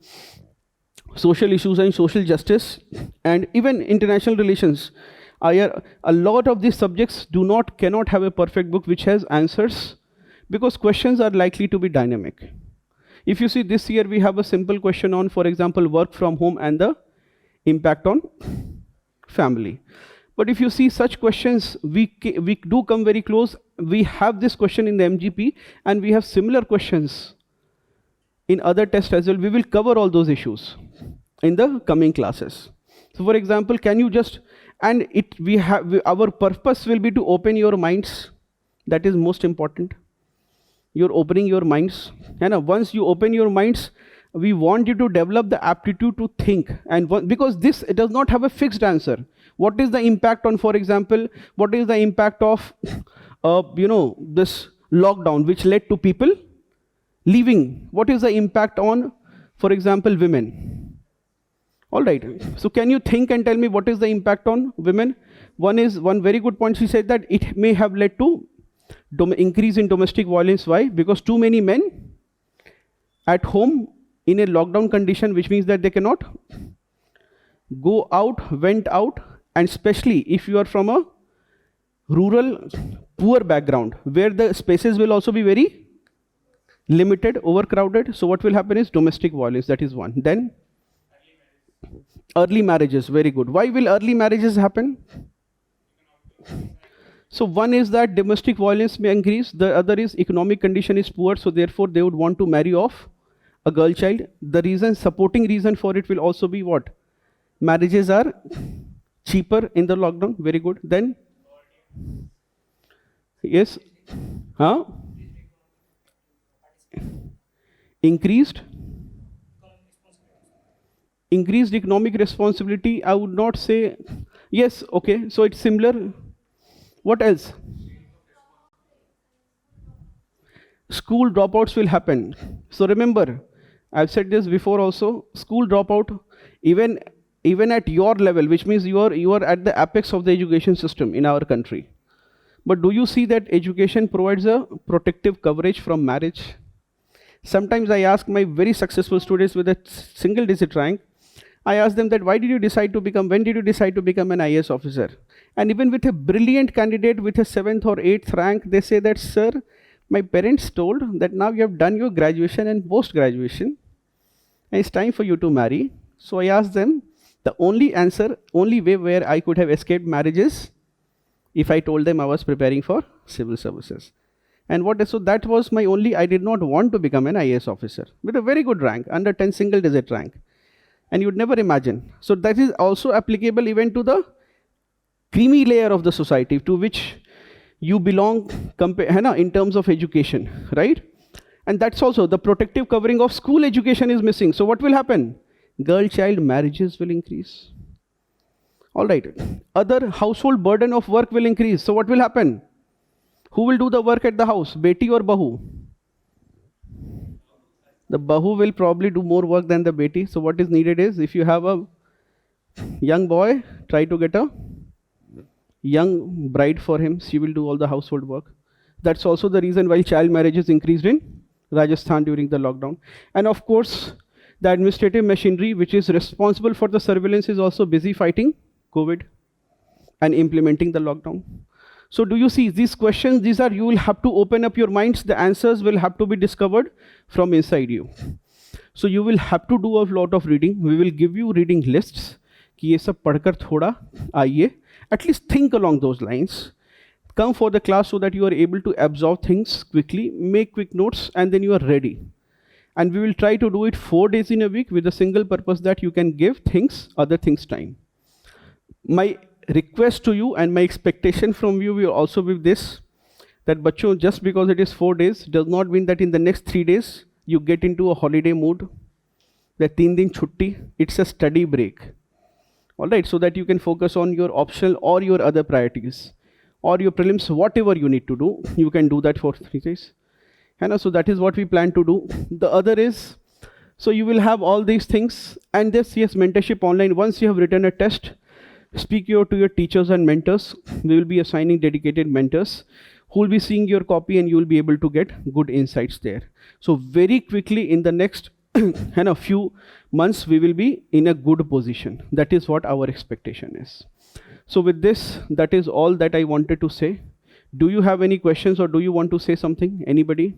Speaker 1: social issues and social justice, and even international relations, a lot of these subjects cannot have a perfect book which has answers, because questions are likely to be dynamic. If you see this year, we have a simple question on, for example, work from home and the impact on family. But if you see such questions, we do come very close. We have this question in the MGP, and we have similar questions in other tests as well. We will cover all those issues in the coming classes. So for example, can you just, and our purpose will be to open your minds. That is most important. You're opening your minds. And once you open your minds, we want you to develop the aptitude to think. And because it does not have a fixed answer. What is the impact on, for example, what is the impact of, this lockdown, which led to people leaving? What is the impact on, for example, women? All right. So can you think and tell me what is the impact on women? One very good point. She said that it may have led to increase in domestic violence. Why? Because too many men at home in a lockdown condition, which means that they cannot go out, went out, and especially if you are from a rural, poor background, where the spaces will also be very limited, overcrowded. So what will happen is domestic violence. That is one. Then early marriages. Very good. Why will early marriages happen? So one is that domestic violence may increase. The other is economic condition is poor, so therefore they would want to marry off a girl child. The supporting reason for it will also be what? Marriages are cheaper in the lockdown. Very good. Then, yes, increased economic responsibility. I would not say, yes, okay, so it's similar. What else? School dropouts will happen. So remember, I've said this before also, school dropout, even at your level, which means you are at the apex of the education system in our country. But do you see that education provides a protective coverage from marriage? Sometimes I ask my very successful students with a single digit rank, I ask them that when did you decide to become an IAS officer? And even with a brilliant candidate with a 7th or 8th rank, they say that, sir, my parents told that now you have done your graduation and post-graduation, and it's time for you to marry. So I asked them, the only way where I could have escaped marriage is if I told them I was preparing for civil services. And so that was I did not want to become an IAS officer with a very good rank, under 10 single digit rank. And you'd never imagine. So that is also applicable even to the creamy layer of the society to which you belong in terms of education, right? And that's also the protective covering of school education is missing. So what will happen? Girl child marriages will increase. All right. Other household burden of work will increase. So what will happen? Who will do the work at the house? Beti or Bahu? The Bahu will probably do more work than the Beti. So what is needed is, if you have a young boy, try to get a young bride for him. She will do all the household work. That's also the reason why child marriages increased in Rajasthan during the lockdown. And of course, the administrative machinery, which is responsible for the surveillance, is also busy fighting COVID and implementing the lockdown. So do you see these questions? You will have to open up your minds. The answers will have to be discovered from inside you. So you will have to do a lot of reading. We will give you reading lists. कि ये सब पढ़कर थोड़ा आइए. At least think along those lines. Come for the class so that you are able to absorb things quickly, make quick notes, and then you are ready. And we will try to do it 4 days in a week with the single purpose that you can give other things time. My request to you and my expectation from you will also be this, that bachcho, just because it is 4 days does not mean that in the next 3 days you get into a holiday mood. The 3 din chutti, it's a study break. All right, so that you can focus on your optional or your other priorities or your prelims, whatever you need to do, you can do that for 3 days. And so that is what we plan to do. The other is, so you will have all these things, and this, yes, mentorship online. Once you have written a test, Speak to your teachers and mentors. We will be assigning dedicated mentors who will be seeing your copy, and you will be able to get good insights there. So very quickly in the next and a few months, we will be in a good position. That is what our expectation is. So with this, that is all that I wanted to say. Do you have any questions, or do you want to say something? Anybody?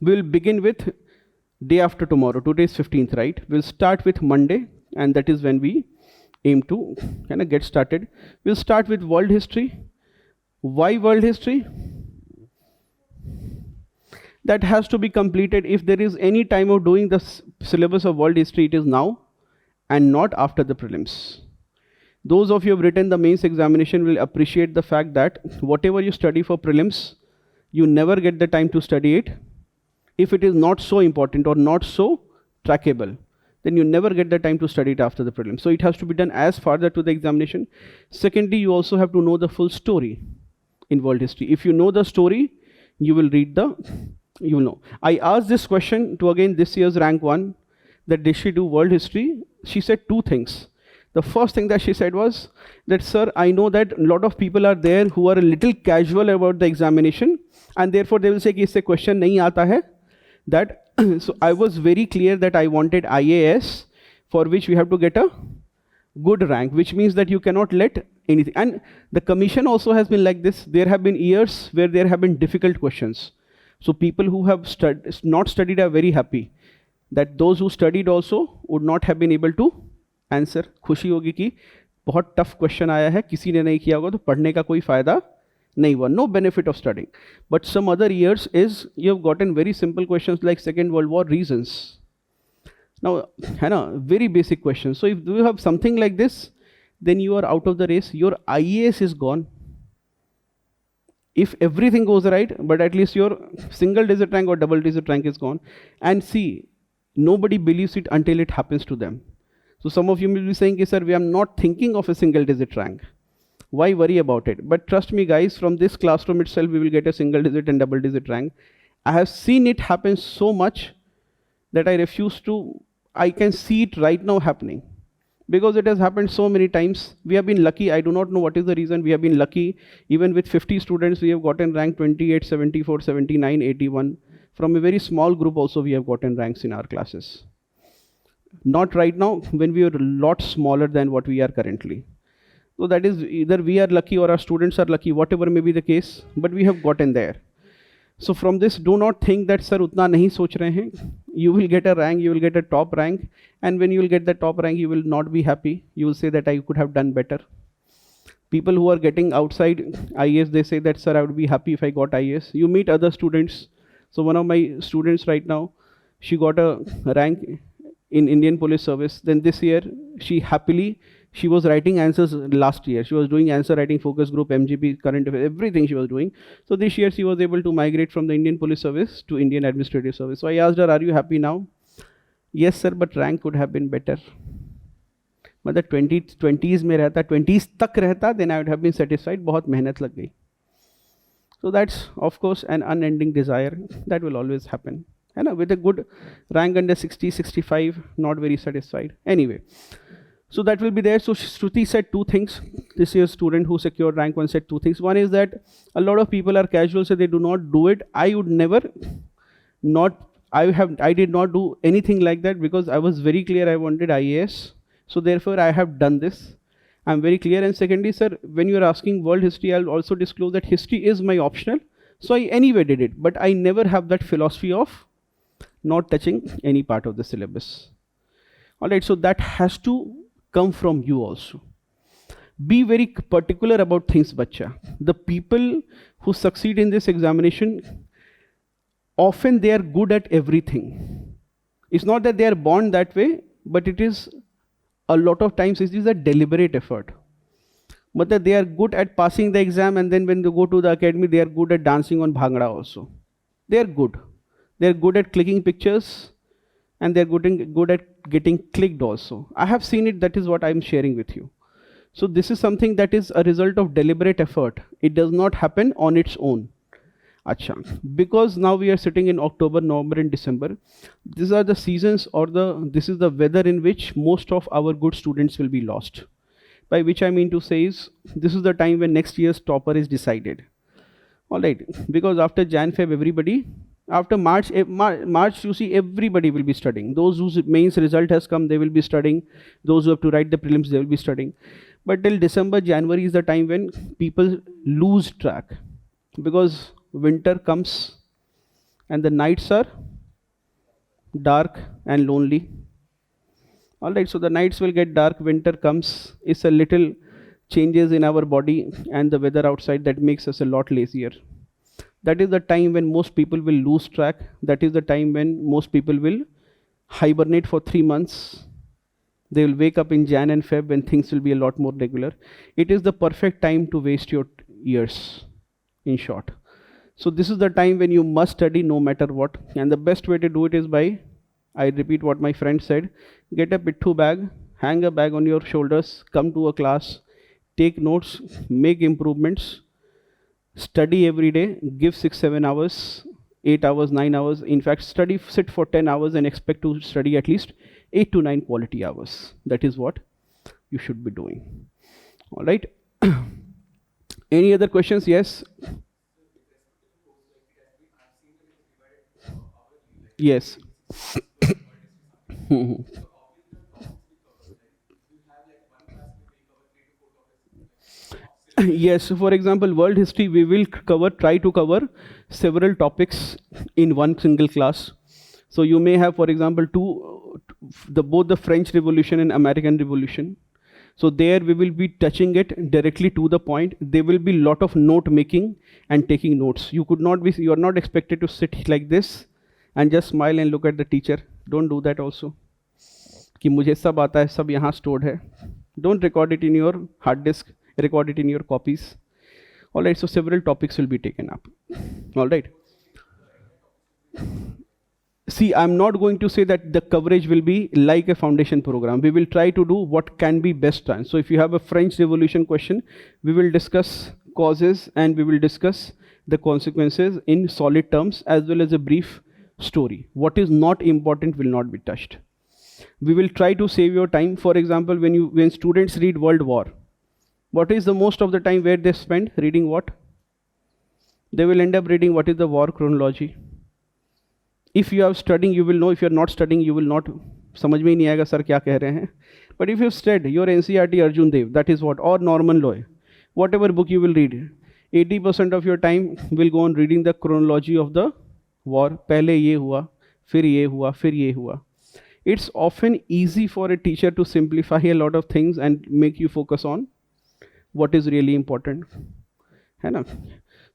Speaker 1: We'll begin with day after tomorrow. Today is 15th, right? We'll start with Monday, and that is when we aim to kind of get started. We'll start with world history. Why world history? That has to be completed. If there is any time of doing the syllabus of world history, it is now and not after the prelims. Those of you who have written the mains examination will appreciate the fact that whatever you study for prelims, you never get the time to study it. If it is not so important or not so trackable, then you never get the time to study it after the prelims. So it has to be done as farther to the examination. Secondly, you also have to know the full story in world history. If you know the story, you will you will know. I asked this question to, again, this year's rank 1, that did she do world history? She said 2 things. The first thing that she said was that, sir, I know that a lot of people are there who are a little casual about the examination, and therefore they will say, "Isse question nahi aata hai." That so I was very clear that I wanted IAS, for which we have to get a good rank, which means that you cannot let anything. And the commission also has been like this. There have been years where there have been difficult questions. So people who have not studied are very happy that those who studied also would not have been able to answer. खुशी होगी कि बहुत tough question आया है, किसी ने नहीं किया होगा, तो पढ़ने का कोई फायदा नहीं हुआ. No benefit of studying. But some other years is you have gotten very simple questions like Second World War reasons. Now, very basic questions. So if you have something like this, then you are out of the race. Your IAS is gone. If everything goes right, but at least your single digit rank or double digit rank is gone. And see, nobody believes it until it happens to them. So some of you will be saying, sir, we are not thinking of a single digit rank. Why worry about it? But trust me, guys, from this classroom itself, we will get a single digit and double digit rank. I have seen it happen so much that I refuse to, I can see it right now happening. Because it has happened so many times. We have been lucky. I do not know what is the reason. We have been lucky. Even with 50 students, we have gotten rank 28, 74, 79, 81. From a very small group also, we have gotten ranks in our classes. Not right now, when we are a lot smaller than what we are currently. So that is either we are lucky or our students are lucky, whatever may be the case, but we have gotten there. So from this, do not think that, sir, utna nahi soch rahe hain. You will get a rank, you will get a top rank, and when you will get the top rank, you will not be happy. You will say that I could have done better. People who are getting outside IAS, they say that, sir, I would be happy if I got IAS. You meet other students. So one of my students right now, she got a rank in Indian Police Service. Then this year, she was writing answers last year. She was doing answer writing, focus group, MGP, current affairs, everything she was doing. So this year she was able to migrate from the Indian Police Service to Indian Administrative Service. So I asked her, are you happy now? Yes, sir, but rank could have been better. मतलब 20s में रहता, 20s तक रहता, then I would have been satisfied. बहुत मेहनत लग गई. So that's, of course, an unending desire. That will always happen. And with a good rank under 60, 65, not very satisfied. Anyway. So that will be there. So Shruti said 2 things. This year's student who secured rank 1 said 2 things. One is that a lot of people are casual, so they do not do it. I would never I did not do anything like that because I was very clear I wanted IAS. So therefore I have done this. I'm very clear. And secondly, sir, when you are asking world history, I'll also disclose that history is my optional. So I anyway did it, but I never have that philosophy of not touching any part of the syllabus. All right, so that has to come from you also. Be very particular about things, bacha. The people who succeed in this examination, often they are good at everything. It's not that they are born that way, but it is a lot of times it is a deliberate effort. But that they are good at passing the exam, and then when they go to the academy, they are good at dancing on bhangra also. They are good. They are good at clicking pictures, and they're good at getting clicked also. I have seen it, that is what I'm sharing with you. So this is something that is a result of deliberate effort. It does not happen on its own. Acha. Because now we are sitting in October, November and December. These are the seasons, or this is the weather in which most of our good students will be lost. By which I mean to say is, this is the time when next year's topper is decided. All right, because after Jan, Feb, everybody, after March, March, you see everybody will be studying. Those whose mains result has come, they will be studying. Those who have to write the prelims, they will be studying. But till December, January is the time when people lose track, because winter comes and the nights are dark and lonely. All right, so the nights will get dark, winter comes, it's a little changes in our body and the weather outside that makes us a lot lazier. That is the time when most people will lose track. That is the time when most people will hibernate for 3 months. They will wake up in Jan and Feb when things will be a lot more regular. It is the perfect time to waste your years, in short. So this is the time when you must study no matter what. And the best way to do it is by, I repeat what my friend said, get a pittu bag, hang a bag on your shoulders, come to a class, take notes, make improvements, study every day, give 6-7 hours, 8 hours, 9 hours. In fact, sit for 10 hours and expect to study at least 8 to 9 quality hours. That is what you should be doing. All right. Any other questions? Yes. Yes. Yes, for example, world history, we will try to cover several topics in one single class. So you may have, for example, both the French Revolution and American Revolution. So there we will be touching it directly to the point. There will be lot of note making and taking notes. You are not expected to sit like this and just smile and look at the teacher. Don't do that also. कि मुझे सब आता है, सब यहाँ stored है. Don't record it in your hard disk. Record it in your copies. All right, so several topics will be taken up. All right. See, I'm not going to say that the coverage will be like a foundation program. We will try to do what can be best done. So if you have a French Revolution question, we will discuss causes and we will discuss the consequences in solid terms as well as a brief story. What is not important will not be touched. We will try to save your time. For example, when students read World War, what is the most of the time where they spend reading what? They will end up reading what is the war chronology. If you are studying, you will know. If you are not studying, you will not. समझ में ही नहीं आएगा sir क्या कह रहे हैं. But if you studied your NCERT Arjun Dev, that is what, or Norman Loy, whatever book you will read, 80% of your time will go on reading the chronology of the war. पहले ये हुआ, फिर ये हुआ, फिर ये हुआ. It's often easy for a teacher to simplify a lot of things and make you focus on what is really important. है ना?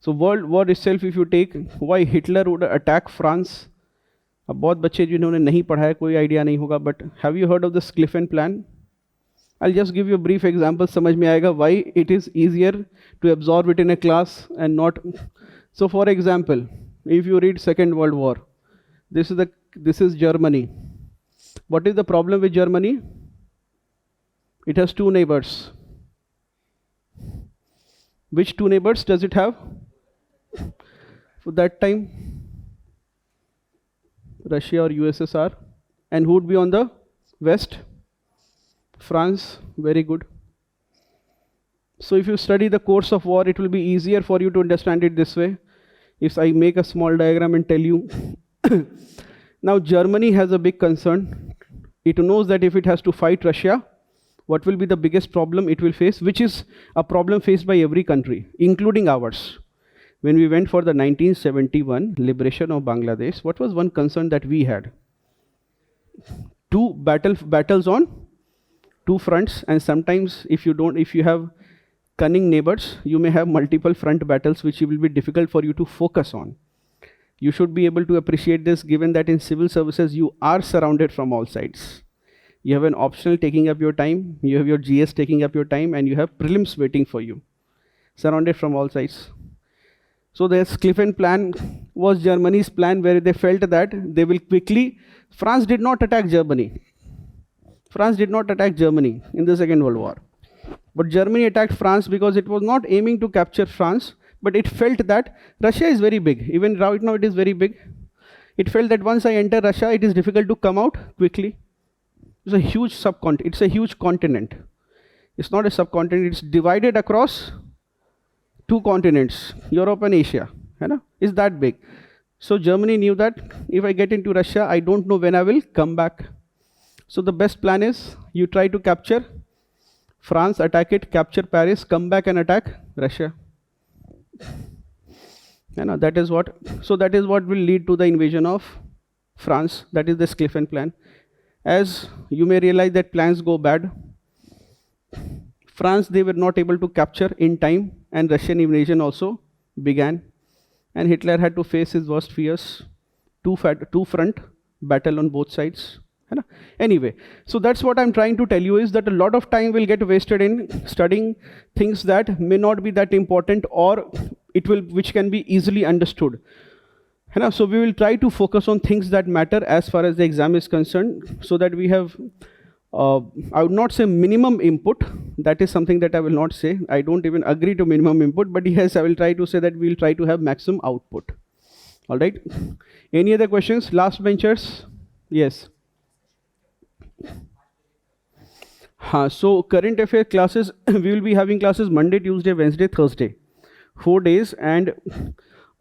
Speaker 1: So World War itself, if you take, why Hitler would attack France? अब बहुत बच्चे जिन्होंने नहीं पढ़ा है कोई आइडिया नहीं होगा, but have you heard of the Scliffen plan? I'll just give you a brief example, समझ में आएगा why it is easier to absorb it in a class and not. So for example, if you read Second World War, this is Germany. What is the problem with Germany? It has 2 neighbors. Which 2 neighbors does it have? For that time, Russia or USSR. And who would be on the west? France. Very good. So if you study the course of war, it will be easier for you to understand it this way. If I make a small diagram and tell you. Now Germany has a big concern. It knows that if it has to fight Russia, what will be the biggest problem it will face, which is a problem faced by every country, including ours. When we went for the 1971 liberation of Bangladesh, what was one concern that we had? 2 battles on 2 fronts, and sometimes if you have cunning neighbors, you may have multiple front battles which will be difficult for you to focus on. You should be able to appreciate this, given that in civil services you are surrounded from all sides. You have an optional taking up your time, you have your GS taking up your time, and you have prelims waiting for you, surrounded from all sides. So the Scliffen plan was Germany's plan, where they felt that they will quickly. France did not attack Germany. France did not attack Germany in the Second World War. But Germany attacked France because it was not aiming to capture France, but it felt that Russia is very big. Even right now it is very big. It felt that once I enter Russia, it is difficult to come out quickly. It's a huge subcontinent. It's a huge continent. It's not a subcontinent, it's divided across 2 continents, Europe and Asia. It's that big. So Germany knew that if I get into Russia, I don't know when I will come back. So the best plan is you try to capture France, attack it, capture Paris, come back and attack Russia. That is what. So that is what will lead to the invasion of France. That is the Schlieffen plan. As you may realize that plans go bad. France, they were not able to capture in time, and Russian invasion also began. And Hitler had to face his worst fears, two-front battle on both sides. Anyway, so that's what I'm trying to tell you, is that a lot of time will get wasted in studying things that may not be that important, or which can be easily understood. So we will try to focus on things that matter as far as the exam is concerned, so that we have, I would not say minimum input. That is something that I will not say. I don't even agree to minimum input, but yes, I will try to say that we'll try to have maximum output. All right. Any other questions? Last benchers? Yes. So current affair classes, we will be having classes Monday, Tuesday, Wednesday, Thursday, 4 days, and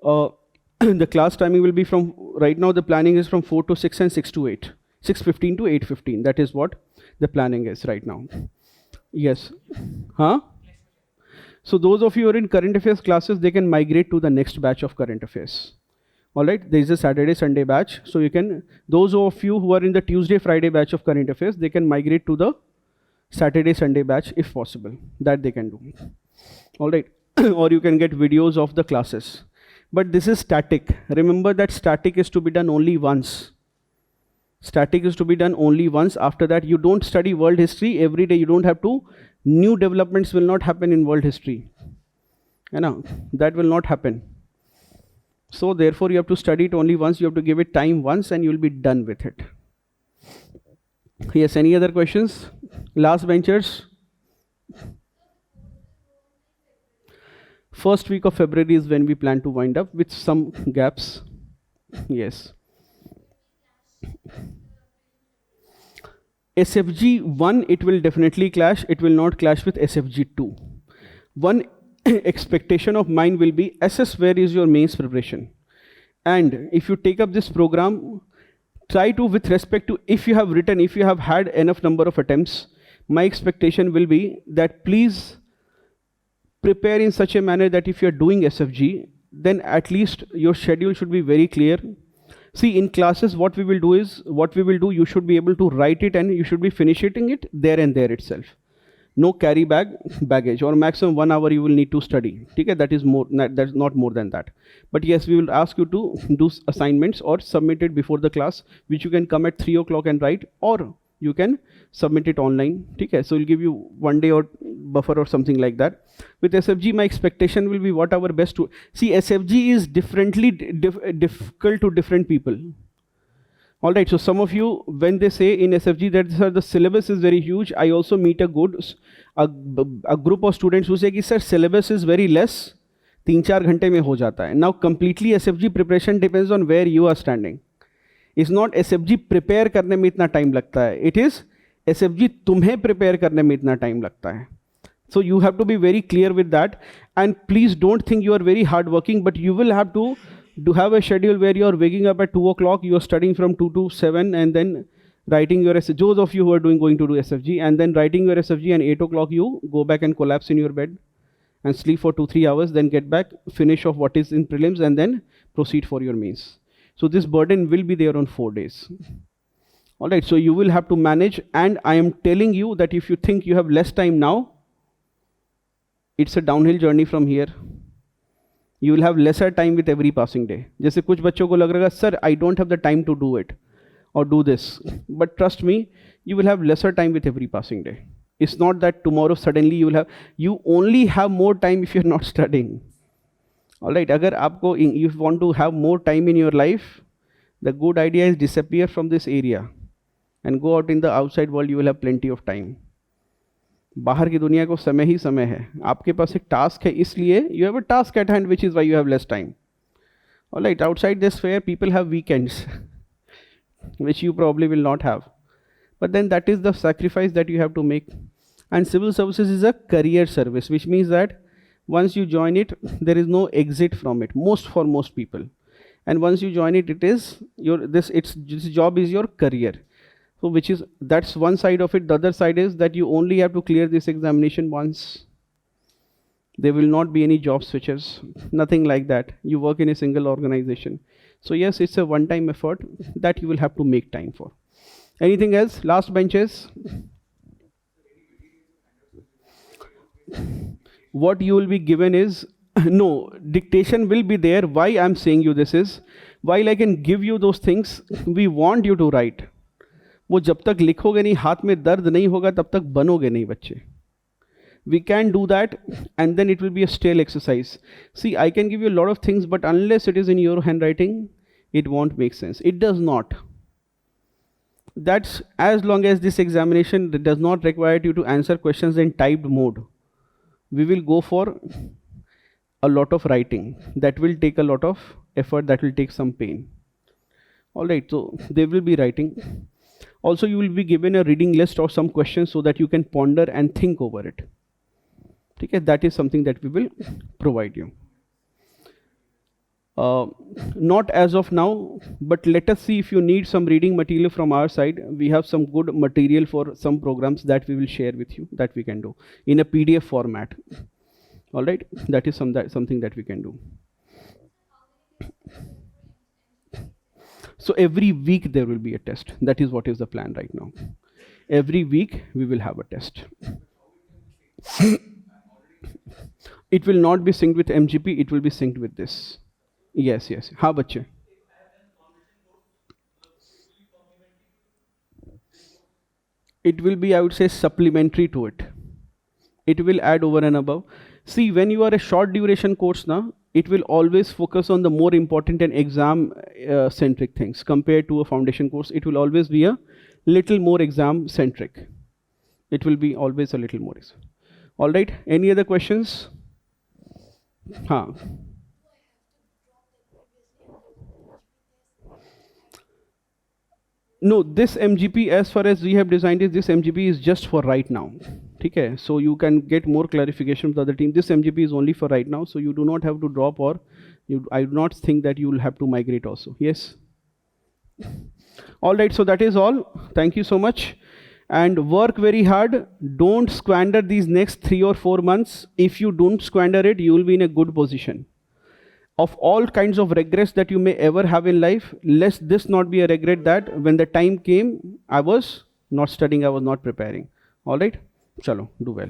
Speaker 1: the class timing will be from, right now the planning is from 4 to 6 and 6 to 8, 6:15 to 8:15. That is what the planning is right now. Yes. So those of you who are in current affairs classes, they can migrate to the next batch of current affairs. All right, there is a Saturday, Sunday batch. So you can, those of you who are in the Tuesday, Friday batch of current affairs, they can migrate to the Saturday, Sunday batch if possible. That they can do. All right, or you can get videos of the classes. But this is static. Remember that static is to be done only once. Static is to be done only once. After that, you don't study world history every day. You don't have to. New developments will not happen in world history. That will not happen. So therefore, you have to study it only once. You have to give it time once, and you will be done with it. Yes, any other questions? Last benchers? First week of February is when we plan to wind up, with some gaps. Yes. SFG 1, it will definitely clash. It will not clash with SFG 2. One expectation of mine will be, assess where is your mains preparation. And if you take up this program, try to, with respect to, if you have had enough number of attempts, my expectation will be that please prepare in such a manner that if you're doing SFG, then at least your schedule should be very clear. See, in classes, what we will do, you should be able to write it and you should be finishing it there and there itself. No carry baggage, or maximum 1 hour you will need to study. Okay? That is more, that's not more than that. But yes, we will ask you to do assignments or submit it before the class, which you can come at 3 o'clock and write, or you can submit it online. Okay? So we'll give you 1 day or buffer or something like that. With SFG, my expectation will be what our best to see. SFG is differently difficult to different people. All right, so some of you, when they say in SFG that sir, the syllabus is very huge, I also meet a group of students who say कि sir, syllabus is very less, 3-4 घंटे में हो जाता है. Now completely SFG preparation depends on where you are standing. It's not SFG prepare करने में इतना time लगता है. It is SFG तुम्हें prepare करने में इतना time लगता है. So you have to be very clear with that, and please don't think you are very hardworking, but you will have to have a schedule where you are waking up at 2 o'clock, you are studying from 2 to 7, and then writing your SFG. Those of you who are going to do SFG, and then writing your SFG, and 8 o'clock you go back and collapse in your bed and sleep for 2-3 hours, then get back, finish off what is in prelims, and then proceed for your mains. So this burden will be there on 4 days. All right, so you will have to manage, and I am telling you that if you think you have less time now, it's a downhill journey from here. You will have lesser time with every passing day. जैसे कुछ बच्चों को लग रहा है, sir, I don't have the time to do it or do this. But trust me, you will have lesser time with every passing day. It's not that tomorrow suddenly you only have more time if you're not studying. All right, अगर आपको, if you want to have more time in your life, the good idea is disappear from this area and go out in the outside world. You will have plenty of time. बाहर की दुनिया को समय ही समय है. आपके पास एक task है, इसलिए you have a task at hand, which is why you have less time. All right, outside this fair, people have weekends, which you probably will not have. But then that is the sacrifice that you have to make. And civil services is a career service, which means that once you join it, there is no exit from it, for most people. And once you join it, it is this job is your career. So that's one side of it. The other side is that you only have to clear this examination once. There will not be any job switches, nothing like that. You work in a single organization. So yes, it's a one-time effort that you will have to make time for. Anything else? Last benches. What you will be given is, no, dictation will be there. Why I'm saying you this is, while I can give you those things, we want you to write. वो जब तक लिखोगे नहीं, हाथ में दर्द नहीं होगा, तब तक बनोगे नहीं बच्चे. We can do that, and then it will be a stale exercise. See, I can give you a lot of things, but unless it is in your handwriting, it won't make sense. It does not. That's as long as this examination does not require you to answer questions in typed mode. We will go for a lot of writing. That will take a lot of effort, that will take some pain. All right, so they will be writing. Also, you will be given a reading list of some questions so that you can ponder and think over it. Okay, that is something that we will provide you. Not as of now, but let us see if you need some reading material from our side. We have some good material for some programs that we will share with you, that we can do in a PDF format. All right, that is something that we can do. So every week there will be a test. That is what is the plan right now. Every week we will have a test. It will not be synced with MGP, it will be synced with this. Yes. हाँ बच्चे. It will be, I would say, supplementary to it. It will add over and above. See, when you are a short duration course now, it will always focus on the more important and exam centric things. Compared to a foundation course, it will always be a little more exam centric. It will be always a little more. All right, any other questions? Haan. No, this MGP, as far as we have designed it, this MGP is just for right now. Okay, so you can get more clarification from the other team. This MGP is only for right now, so you do not have to drop, or I do not think that you will have to migrate also. Yes. All right, so that is all. Thank you so much. And work very hard. Don't squander these next 3 or 4 months. If you don't squander it, you will be in a good position. Of all kinds of regrets that you may ever have in life, let this not be a regret that when the time came, I was not studying, I was not preparing. All right? Chalo, do well.